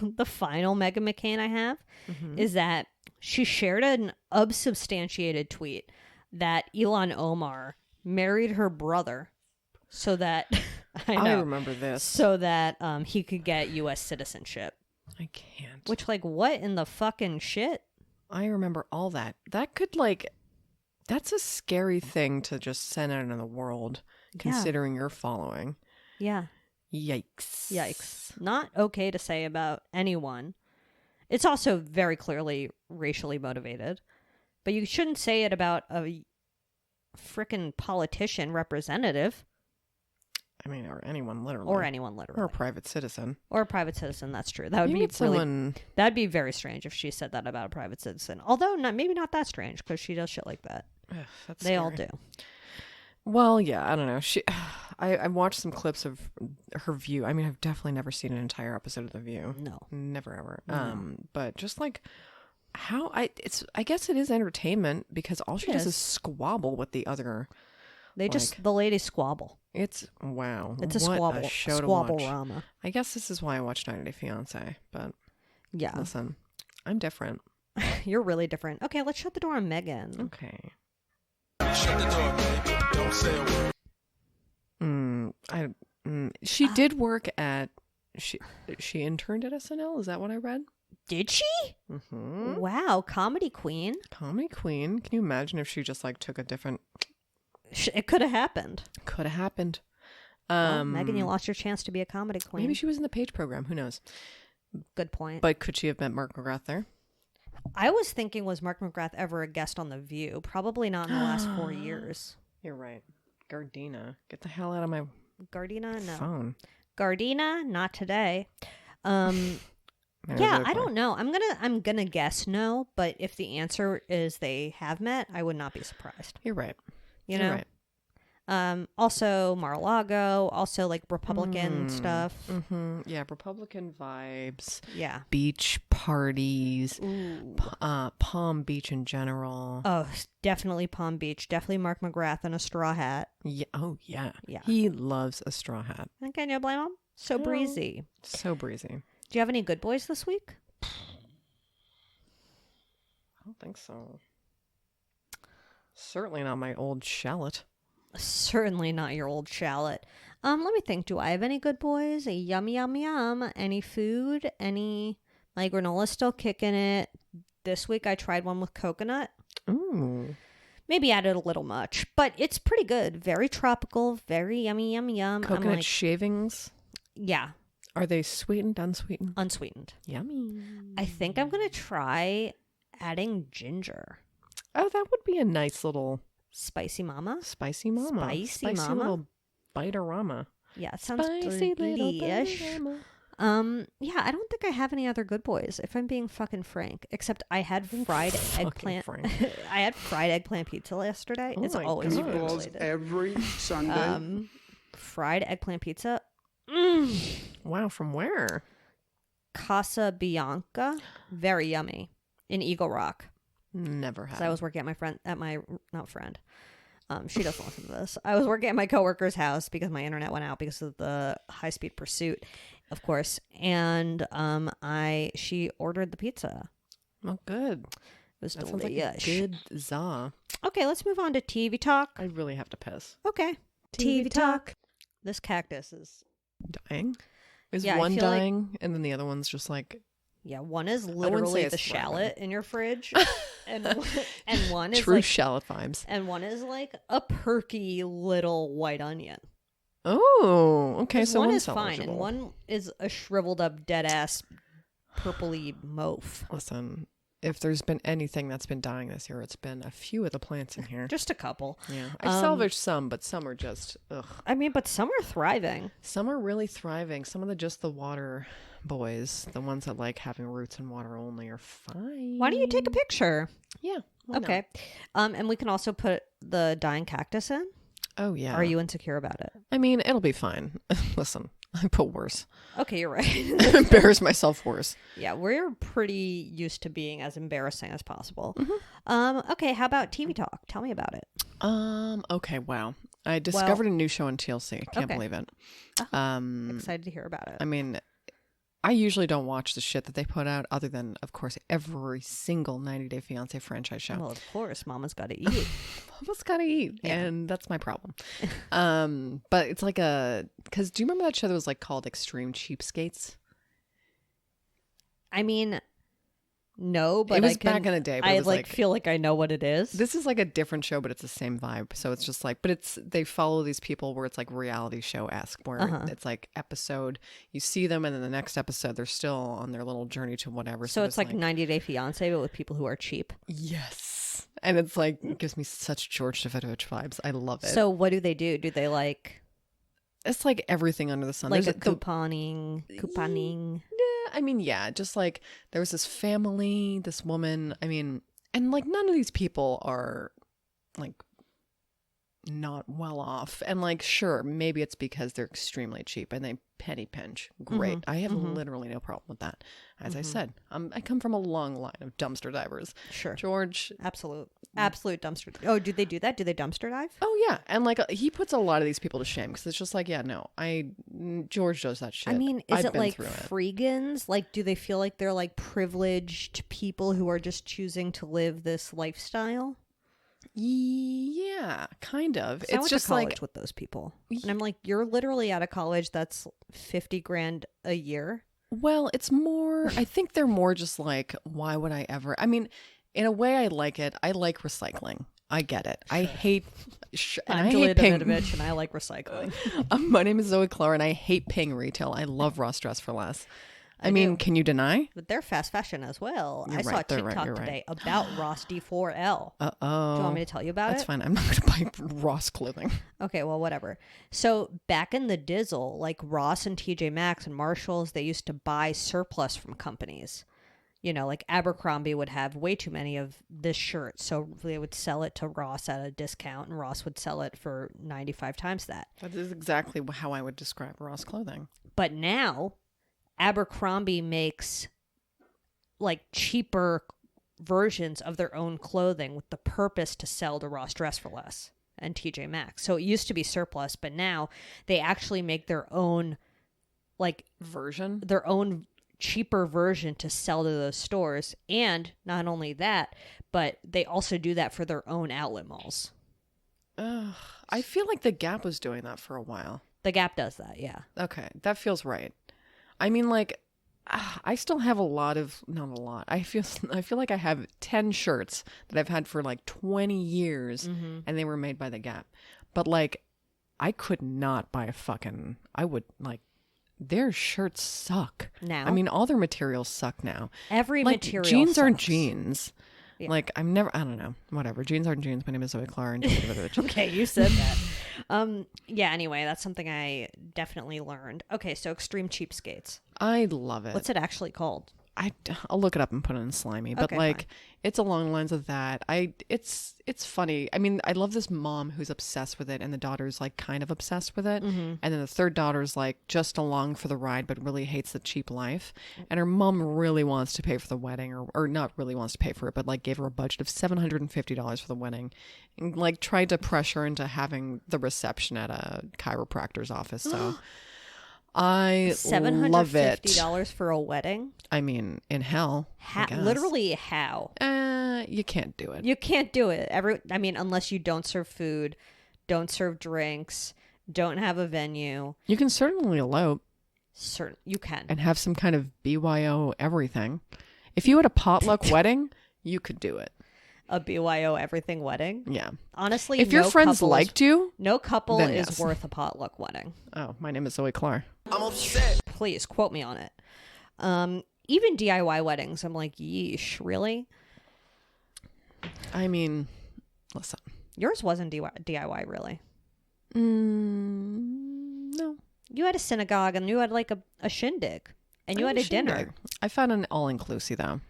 Meghan McCain I have is that she shared an unsubstantiated tweet that Elon Omar married her brother so that I remember this. so that he could get U.S. citizenship. I can't. Which, like, what in the fucking shit? I remember all that. That could that's a scary thing to just send out into the world, considering your following. Yeah. Yikes. Not okay to say about anyone. It's also very clearly racially motivated, but you shouldn't say it about a frickin' politician representative. I mean, or anyone literally. Or anyone literally. Or a private citizen. Or a private citizen, that's true. That would Maybe be really... someone... That'd be very strange if she said that about a private citizen. Although, maybe not that strange, because she does shit like that. Ugh, that's they scary. all do. Well, yeah, I don't know. I watched some clips of her View. I mean, I've definitely never seen an entire episode of The View. No. Never, ever. No. But just like... I guess it is entertainment because all she does is squabble with the other. The ladies squabble. It's wow. It's a what squabble. A show to watch. Squabble-rama. I guess this is why I watch 90 Day Fiance. But yeah, listen, I'm different. You're really different. Okay, let's shut the door on Meghan. Okay. Shut the door, baby. Don't say a word. She did work at. She interned at SNL. Is that what I read? Did she? Mm-hmm. Wow, comedy queen. Comedy queen. Can you imagine if she just like took a different? It could have happened. Could have happened. Well, Meghan, you lost your chance to be a comedy queen. Maybe she was in the Page program. Who knows? Good point. But could she have met Mark McGrath there? I was thinking, was Mark McGrath ever a guest on The View? Probably not in the last 4 years. You're right. Gardena. Get the hell out of my Gardena? No. phone. Gardena? Not today. Maybe Yeah, they're I don't know. I'm gonna guess no, but if the answer is they have met, I would not be surprised. You're right. You know? You're right. Also Mar-a-Lago, also like Republican stuff. Mm-hmm. Yeah, Republican vibes. Yeah. Beach parties. Ooh. Palm Beach in general. Oh, definitely Palm Beach. Definitely Mark McGrath in a straw hat. Yeah. Oh, yeah. Yeah. He loves a straw hat. And can you blame him? So breezy. So breezy. Do you have any good boys this week? I don't think so. Certainly not my old shallot. Certainly not your old shallot. Let me think. Do I have any good boys? Yum, yum, yum. Any food? My granola's still kicking it. This week I tried one with coconut. Ooh. Maybe added a little much, but it's pretty good. Very tropical, very yummy, yum, yum. Coconut shavings? Yeah. Are they sweetened, unsweetened? Unsweetened. Yummy. I think I'm going to try adding ginger. Oh, that would be a nice little... Spicy mama? Spicy mama. Spicy mama? Little bite-a-rama. Yeah, it sounds Spicy little delish. bite-a-rama. Yeah, I don't think I have any other good boys, if I'm being fucking frank. Except I had fried eggplant. I had fried eggplant pizza yesterday. Oh it's my always God. food Balls related. every Sunday. Fried eggplant pizza. Wow, from where? Casa Bianca. Very yummy. In Eagle Rock. Never had. So I was working she doesn't listen to this. I was working at my coworker's house because my internet went out because of the high-speed pursuit, of course. And she ordered the pizza. Oh, good. It was That sounds like a delicious. good za. Okay, let's move on to TV talk. I really have to piss. Okay. TV talk. This cactus is... Dying? Is Yeah, I one feel like- dying and then the other one's just like... Yeah, one is say literally it's the shallot in your fridge. and one is True like... shallot vibes. And one is like a perky little white onion. Oh, okay. So one one's is fine, and eligible. one is a shriveled up, dead ass, purpley moaf. Listen, if there's been anything that's been dying this year, it's been a few of the plants in here. Just a couple. Yeah, I've salvaged some, but some are just ugh. I mean, but some are thriving. Some are really thriving. Some of the water boys, the ones that like having roots in water only, are fine. Why don't you take a picture? Yeah. why not? Okay. And we can also put the dying cactus in. Oh yeah. Are you insecure about it? I mean, it'll be fine. Listen, I put worse. Okay, you're right. Embarrass myself worse. Yeah, we're pretty used to being as embarrassing as possible. Okay, how about TV talk? Tell me about it. Okay, wow. I discovered a new show on TLC. Can't Okay. believe it. Excited to hear about it. I mean, I usually don't watch the shit that they put out other than, of course, every single 90 Day Fiance franchise show. Well, of course, Mama's got to eat. Mama's gotta eat, and that's my problem. But it's like because do you remember that show that was like called Extreme Cheapskates? I mean, no, but it was back in the day. But I it was like feel like I know what it is. this is like a different show, but it's the same vibe. So it's just like, but they follow these people where it's like reality show-esque, where it's like episode, you see them, and then the next episode they're still on their little journey to whatever. So it's there's like 90 Day Fiance, but with people who are cheap. yes, And it's like, it gives me such George Davidovich vibes. I love it. So what do? Do they like It's like everything under the sun. like There's a couponing? Yeah, I mean, yeah, just like there was this family, this woman. I mean, and like none of these people are like not well off. And like, sure, maybe it's because they're extremely cheap and they penny pinch. Great. I have literally no problem with that. As I said, I come from a long line of dumpster divers. Sure. George. Absolute dumpster. Oh, do they do that? Do they dumpster dive? Oh yeah, and like he puts a lot of these people to shame because it's just like, yeah, no, George does that shit. I mean, is I've it been like through it. freegans? Like, do they feel like they're like privileged people who are just choosing to live this lifestyle? Yeah, kind of. I It's went just to college like, with those people, and I'm like, you're literally out of college. That's $50,000 a year. well, it's more. I think they're more just like, why would I ever? I mean, in a way, I like it. I like recycling. I get it. I hate. I'm I Julia hate paying. Davidovich, and I like recycling. My name is Zoe Clark, and I hate paying retail. I love Ross Dress for Less. I mean, can you deny? But they're fast fashion as well. You're I saw a right, they're TikTok right, you're today about Ross D4L. Uh Do you oh. want me to tell you about That's it? fine. I'm not going to buy Ross clothing. Okay, well, whatever. So back in the Dizzle, like Ross and TJ Maxx and Marshalls, they used to buy surplus from companies. You know, like Abercrombie would have way too many of this shirt, so they would sell it to Ross at a discount, and Ross would sell it for 95 times that. That is exactly how I would describe Ross clothing. But now, Abercrombie makes like cheaper versions of their own clothing with the purpose to sell to Ross Dress for Less and TJ Maxx. So it used to be surplus, but now they actually make their own like Version? their own cheaper version to sell to those stores. And not only that, but they also do that for their own outlet malls. Ugh, I feel like the Gap was doing that for a while. The Gap does that, yeah. Okay, that feels right. I mean, like, I still have not a lot. I feel like I have 10 shirts that I've had for like 20 years, and they were made by the Gap. But like, I could not buy I would like. Their shirts suck. Now? I mean, all their materials suck now. Every like, material jeans aren't sucks. jeans. Yeah. Like, I don't know. Whatever. Jeans aren't jeans. My name is Zoe Clark. And Okay, you said that. Yeah, anyway, that's something I definitely learned. Okay, so extreme cheapskates. I love it. What's it actually called? I'll look it up and put it in Slimy, but Okay, like fine. it's along the lines of that. It's funny. I mean, I love this mom who's obsessed with it, and the daughter's like kind of obsessed with it, and then the third daughter's like just along for the ride, but really hates the cheap life. And her mom really wants to pay for the wedding, or not really wants to pay for it, but like gave her a budget of $750 for the wedding, and like tried to pressure into having the reception at a chiropractor's office. So. I love it. $750 for a wedding? I mean, in hell. I guess. Literally how? You can't do it. You can't do it. Unless you don't serve food, don't serve drinks, don't have a venue. You can certainly elope You can. and have some kind of BYO everything. If you had a potluck wedding, you could do it. A BYO everything wedding? Yeah. Honestly, If your friends liked you, no couple then is yes. worth a potluck wedding. oh, my name is Zoe Clark. I'm upset. Please quote me on it. Even DIY weddings, I'm like, yeesh, really? I mean, listen. Yours wasn't DIY, really. No. You had a synagogue and you had like a shindig and you had a dinner. Shindig. I found an all-inclusive though,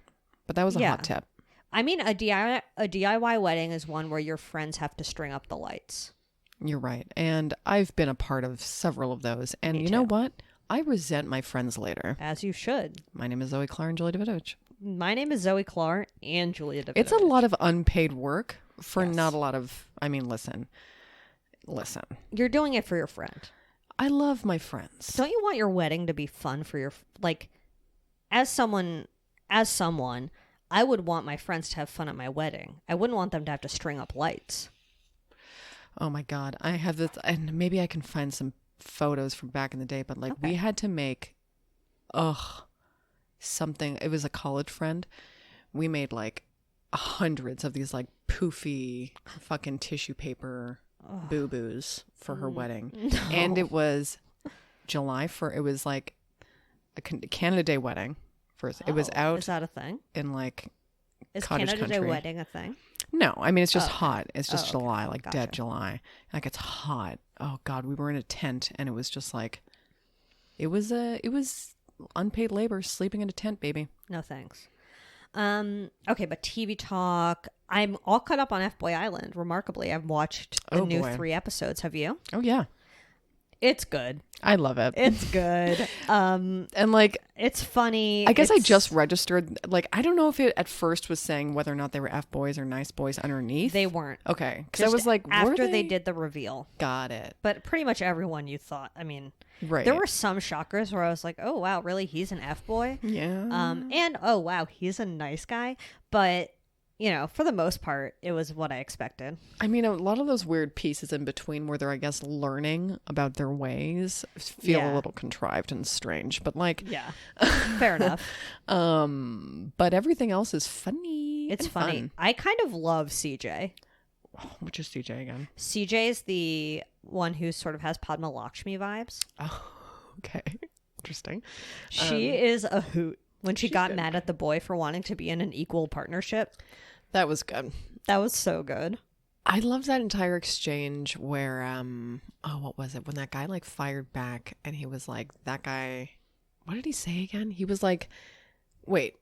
but that was a Yeah. hot tip. I mean, a DIY wedding is one where your friends have to string up the lights. You're right. And I've been a part of several of those. And Me you know too. what? I resent my friends later. As you should. My name is Zoe Clark and Julie Davidovich. My name is Zoe Clark and Julia Davidovich. It's a lot of unpaid work for Yes. not a lot of, I mean, listen. You're doing it for your friend. I love my friends. Don't you want your wedding to be fun for your, like, as someone, I would want my friends to have fun at my wedding. I wouldn't want them to have to string up lights. Oh my God. I have this, and maybe I can find some photos from back in the day, but like we had to make, something. It was a college friend. We made like hundreds of these like poofy fucking tissue paper boo-boos for her wedding. And it was July it was like a Canada Day wedding first. It was out Is that a thing? in like Is cottage Canada Day country. wedding a thing? No, I mean, it's just hot. It's just okay. July, like Gotcha. dead July. Like it's hot. Oh God, we were in a tent and it was just like, it was unpaid labor sleeping in a tent, baby. No thanks. Okay, but TV talk. I'm all caught up on Fboy Island. Remarkably, I've watched the new 3 episodes. Have you? Oh yeah. It's good. I love it. It's good. And like, It's funny. I guess I just registered. Like, I don't know if it at first was saying whether or not they were F boys or nice boys underneath. They weren't. Okay. Because I Just was like, after were they did the reveal. Got it. But pretty much everyone you thought. I mean, Right. there were some shockers where I was like, oh, wow, really? He's an F-boy? Yeah. And, oh, wow, he's a nice guy. But, you know, for the most part, it was what I expected. I mean, a lot of those weird pieces in between where they're, I guess, learning about their ways feel a little contrived and strange. But like, Yeah. Fair enough. but everything else is funny. It's and funny. fun. I kind of love CJ. Which is CJ again? CJ is the one who sort of has Padma Lakshmi vibes. Oh, okay. Interesting. She is a hoot. When she got good. mad at the boy for wanting to be in an equal partnership, That was good. that was so good. I love that entire exchange where, what was it? When that guy like fired back and he was like, that guy, what did he say again? He was like, wait,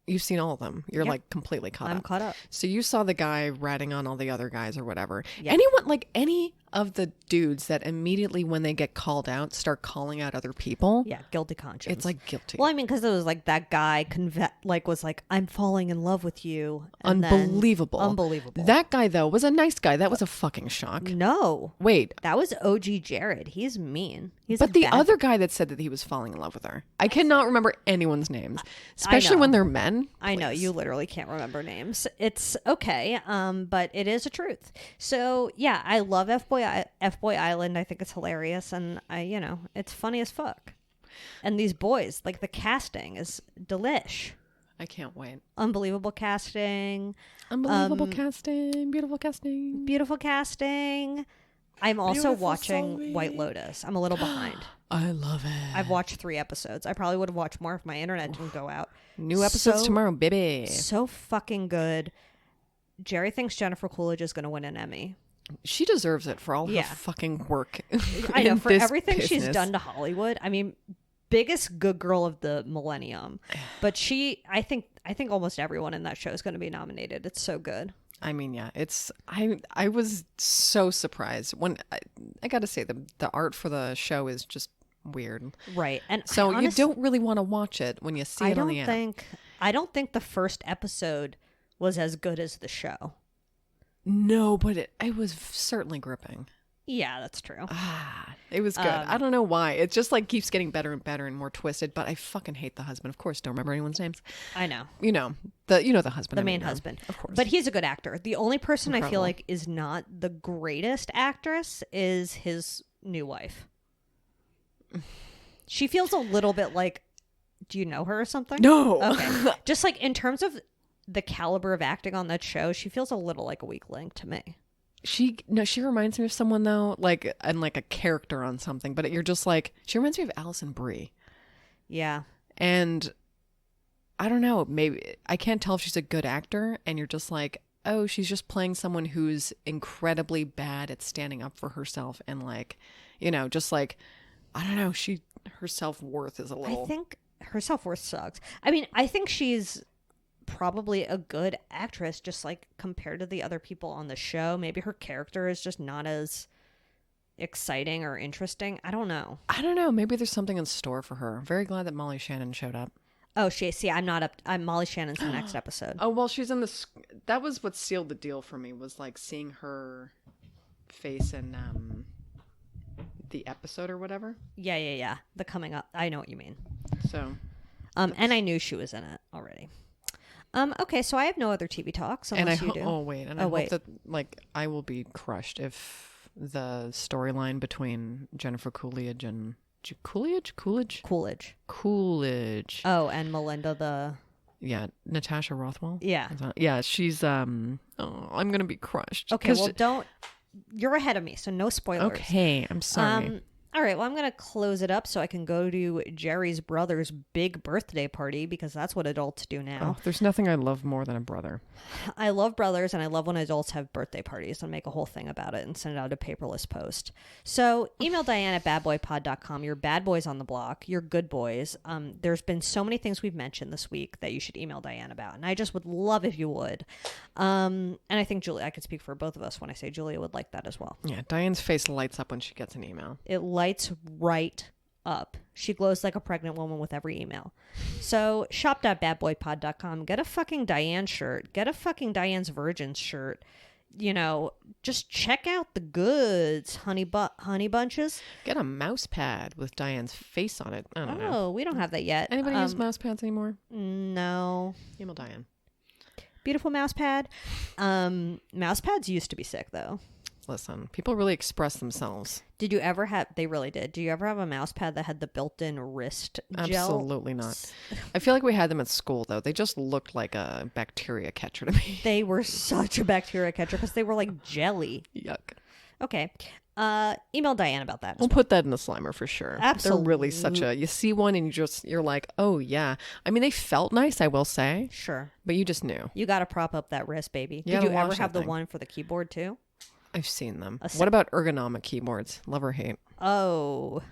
you've seen all of them. You're Yep. like completely caught I'm up. caught up. So you saw the guy ratting on all the other guys or whatever. Yeah. Anyone, like any of the dudes that immediately when they get called out start calling out other people. Yeah, guilty conscience. It's like guilty. Well, I mean, because it was like that guy was like, I'm falling in love with you. And then- Unbelievable. Unbelievable. That guy though was a nice guy. That was a fucking shock. No, Wait, that was OG Jared. He's mean. He's but a the bad- other guy that said that he was falling in love with her, I cannot remember anyone's names, especially when they're men. I know Please. you literally can't remember names. It's okay, but it is a truth. So yeah, I love Fboy Island. I think it's hilarious, and it's funny as fuck. And these boys, like the casting is delish. I can't wait. Unbelievable casting. Unbelievable casting, beautiful casting. Beautiful casting. I'm also Beautiful watching Zoe. White Lotus. I'm a little behind. I love it. I've watched 3 episodes. I probably would have watched more if my internet didn't go out. New episodes So- tomorrow, baby. So fucking good. Jerry thinks Jennifer Coolidge is going to win an Emmy. She deserves it for all Yeah. her fucking work. I know, in for this everything she's business. done to Hollywood. I mean, biggest good girl of the millennium. But I think almost everyone in that show is going to be nominated. It's so good. I mean, yeah, I was so surprised when I got to say the art for the show is just weird. Right. And So I you don't really want to watch it when you see it on the app. I don't think the first episode was as good as the show. No, but it was certainly gripping. Yeah, that's true. It was good. I don't know why. It just like keeps getting better and better and more twisted. But I fucking hate the husband. Of course, don't remember anyone's names. I know. You know the husband. The main husband. of course. But he's a good actor. The only person I feel Incredible. like is not the greatest actress is his new wife. She feels a little bit like, do you know her or something? No. Okay. Just like in terms of the caliber of acting on that show, she feels a little like a weak link to me. She reminds me of someone though, like and like a character on something. But you're just like, she reminds me of Alison Brie. Yeah. And I don't know, maybe I can't tell if she's a good actor, and you're just like, oh, she's just playing someone who's incredibly bad at standing up for herself, and like, just like, I don't know, her self-worth is a little. I think her self-worth sucks. I mean, I think she's probably a good actress, just like compared to the other people on the show. Maybe her character is just not as exciting or interesting. I don't know. Maybe there's something in store for her. I'm very glad that Molly Shannon showed up. Oh, I'm not up. I'm Molly Shannon's the next episode. Oh, well, she's in the. That was what sealed the deal for me, was like seeing her face in the episode or whatever. Yeah. The coming up. I know what you mean. So. And I knew she was in it already. Okay, so I have no other TV talks unless you do. I hope that like I will be crushed if the storyline between Jennifer Coolidge and Coolidge. Oh, and Melinda Natasha Rothwell. Yeah. She's I'm gonna be crushed. Okay, well, don't. You're ahead of me, so no spoilers. Okay, I'm sorry. All right, well, I'm going to close it up so I can go to Jerry's brother's big birthday party because that's what adults do now. Oh, there's nothing I love more than a brother. I love brothers, and I love when adults have birthday parties and make a whole thing about it and send out a paperless post. So email Diane at badboypod.com. Your bad boys on the block, your good boys. There's been so many things we've mentioned this week that you should email Diane about, and I just would love if you would. And I think Julia, I could speak for both of us when I say Julia would like that as well. Yeah, Diane's face lights up when she gets an email. It lights right up. She glows like a pregnant woman with every email. So shop.badboypod.com. Get a fucking Diane shirt. Get a fucking Diane's Virgins shirt. You know, just check out the goods, honey bunches. Get a mouse pad with Diane's face on it. I don't know. Oh, we don't have that yet. Anybody use mouse pads anymore? No. Email Diane. Beautiful mouse pad. Mouse pads used to be sick though. Listen, people really express themselves. Did you ever have, they really did. Do you ever have a mouse pad that had the built-in wrist gel? Absolutely not. I feel like we had them at school, though. They just looked like a bacteria catcher to me. They were such a bacteria catcher because they were like jelly. Yuck. Okay. Email Diane about that. We'll put that in the Slimer for sure. Absolutely. They're really such a, you see one and you're like, oh yeah. I mean, they felt nice, I will say. Sure. But you just knew. You got to prop up that wrist, baby. You Did you gotta ever wash have that the thing. one for the keyboard too? I've seen them. What about ergonomic keyboards? Love or hate? Oh.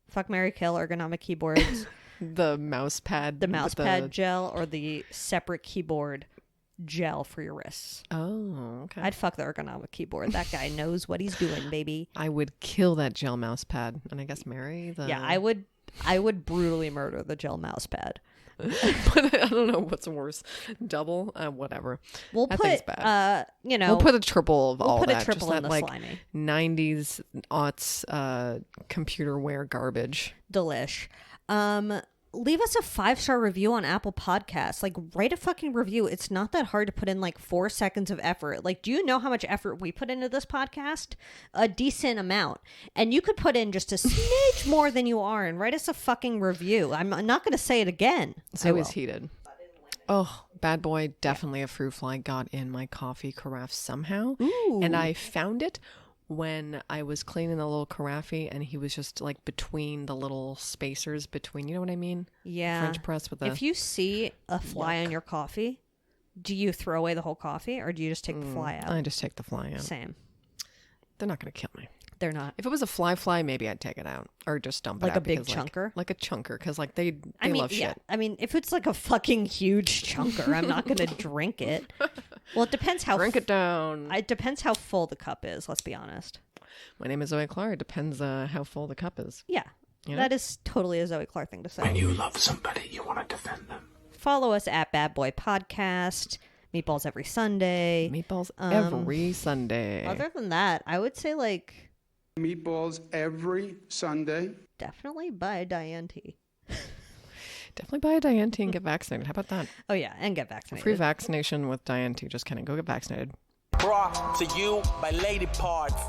Fuck, marry, kill ergonomic keyboards. The mouse pad. The mouse pad gel or the separate keyboard gel for your wrists. Oh, okay. I'd fuck the ergonomic keyboard. That guy knows what he's doing, baby. I would kill that gel mouse pad, and I guess marry the. Yeah, I would brutally murder the gel mouse pad. But I don't know what's worse. Double, whatever. We'll That put, thing's bad. we'll put a triple of all put that. a triple Just in that, the like, slimy. 90s aughts computerware garbage. Delish. Leave us a 5-star review on Apple Podcasts. Like, write a fucking review. It's not that hard to put in like 4 seconds of effort. Like, do you know how much effort we put into this podcast? A decent amount. And you could put in just a smidge more than you are and write us a fucking review. I'm not going to say it again. So is heated. Oh, bad boy, definitely a fruit fly got in my coffee carafe somehow. Ooh. And I found it when I was cleaning the little carafe, and he was just like between the little spacers between, you know what I mean? Yeah. French press with the... If you see a fly on your coffee, do you throw away the whole coffee or do you just take the fly out? I just take the fly out. Same. They're not going to kill me. They're not. If it was a fly, maybe I'd take it out or just dump it Like out. a big because, chunker? Like a chunker, because like they I mean, love yeah. shit. I mean, if it's like a fucking huge chunker, I'm not going to drink it. Well, it depends how... Drink it down. It depends how full the cup is, let's be honest. My name is Zoe Clark. It depends how full the cup is. Yeah. You know? That is totally a Zoe Clark thing to say. When you love somebody, you want to defend them. Follow us at Bad Boy Podcast. Meatballs every Sunday. Meatballs every Sunday. Other than that, I would say like Meatballs every Sunday. definitely buy Diane tea. Definitely buy a Diane tea and get vaccinated. How about that? Oh yeah, and get vaccinated. Free vaccination with Diane tea. Just kidding. Go get vaccinated. Brought to you by Lady Parts.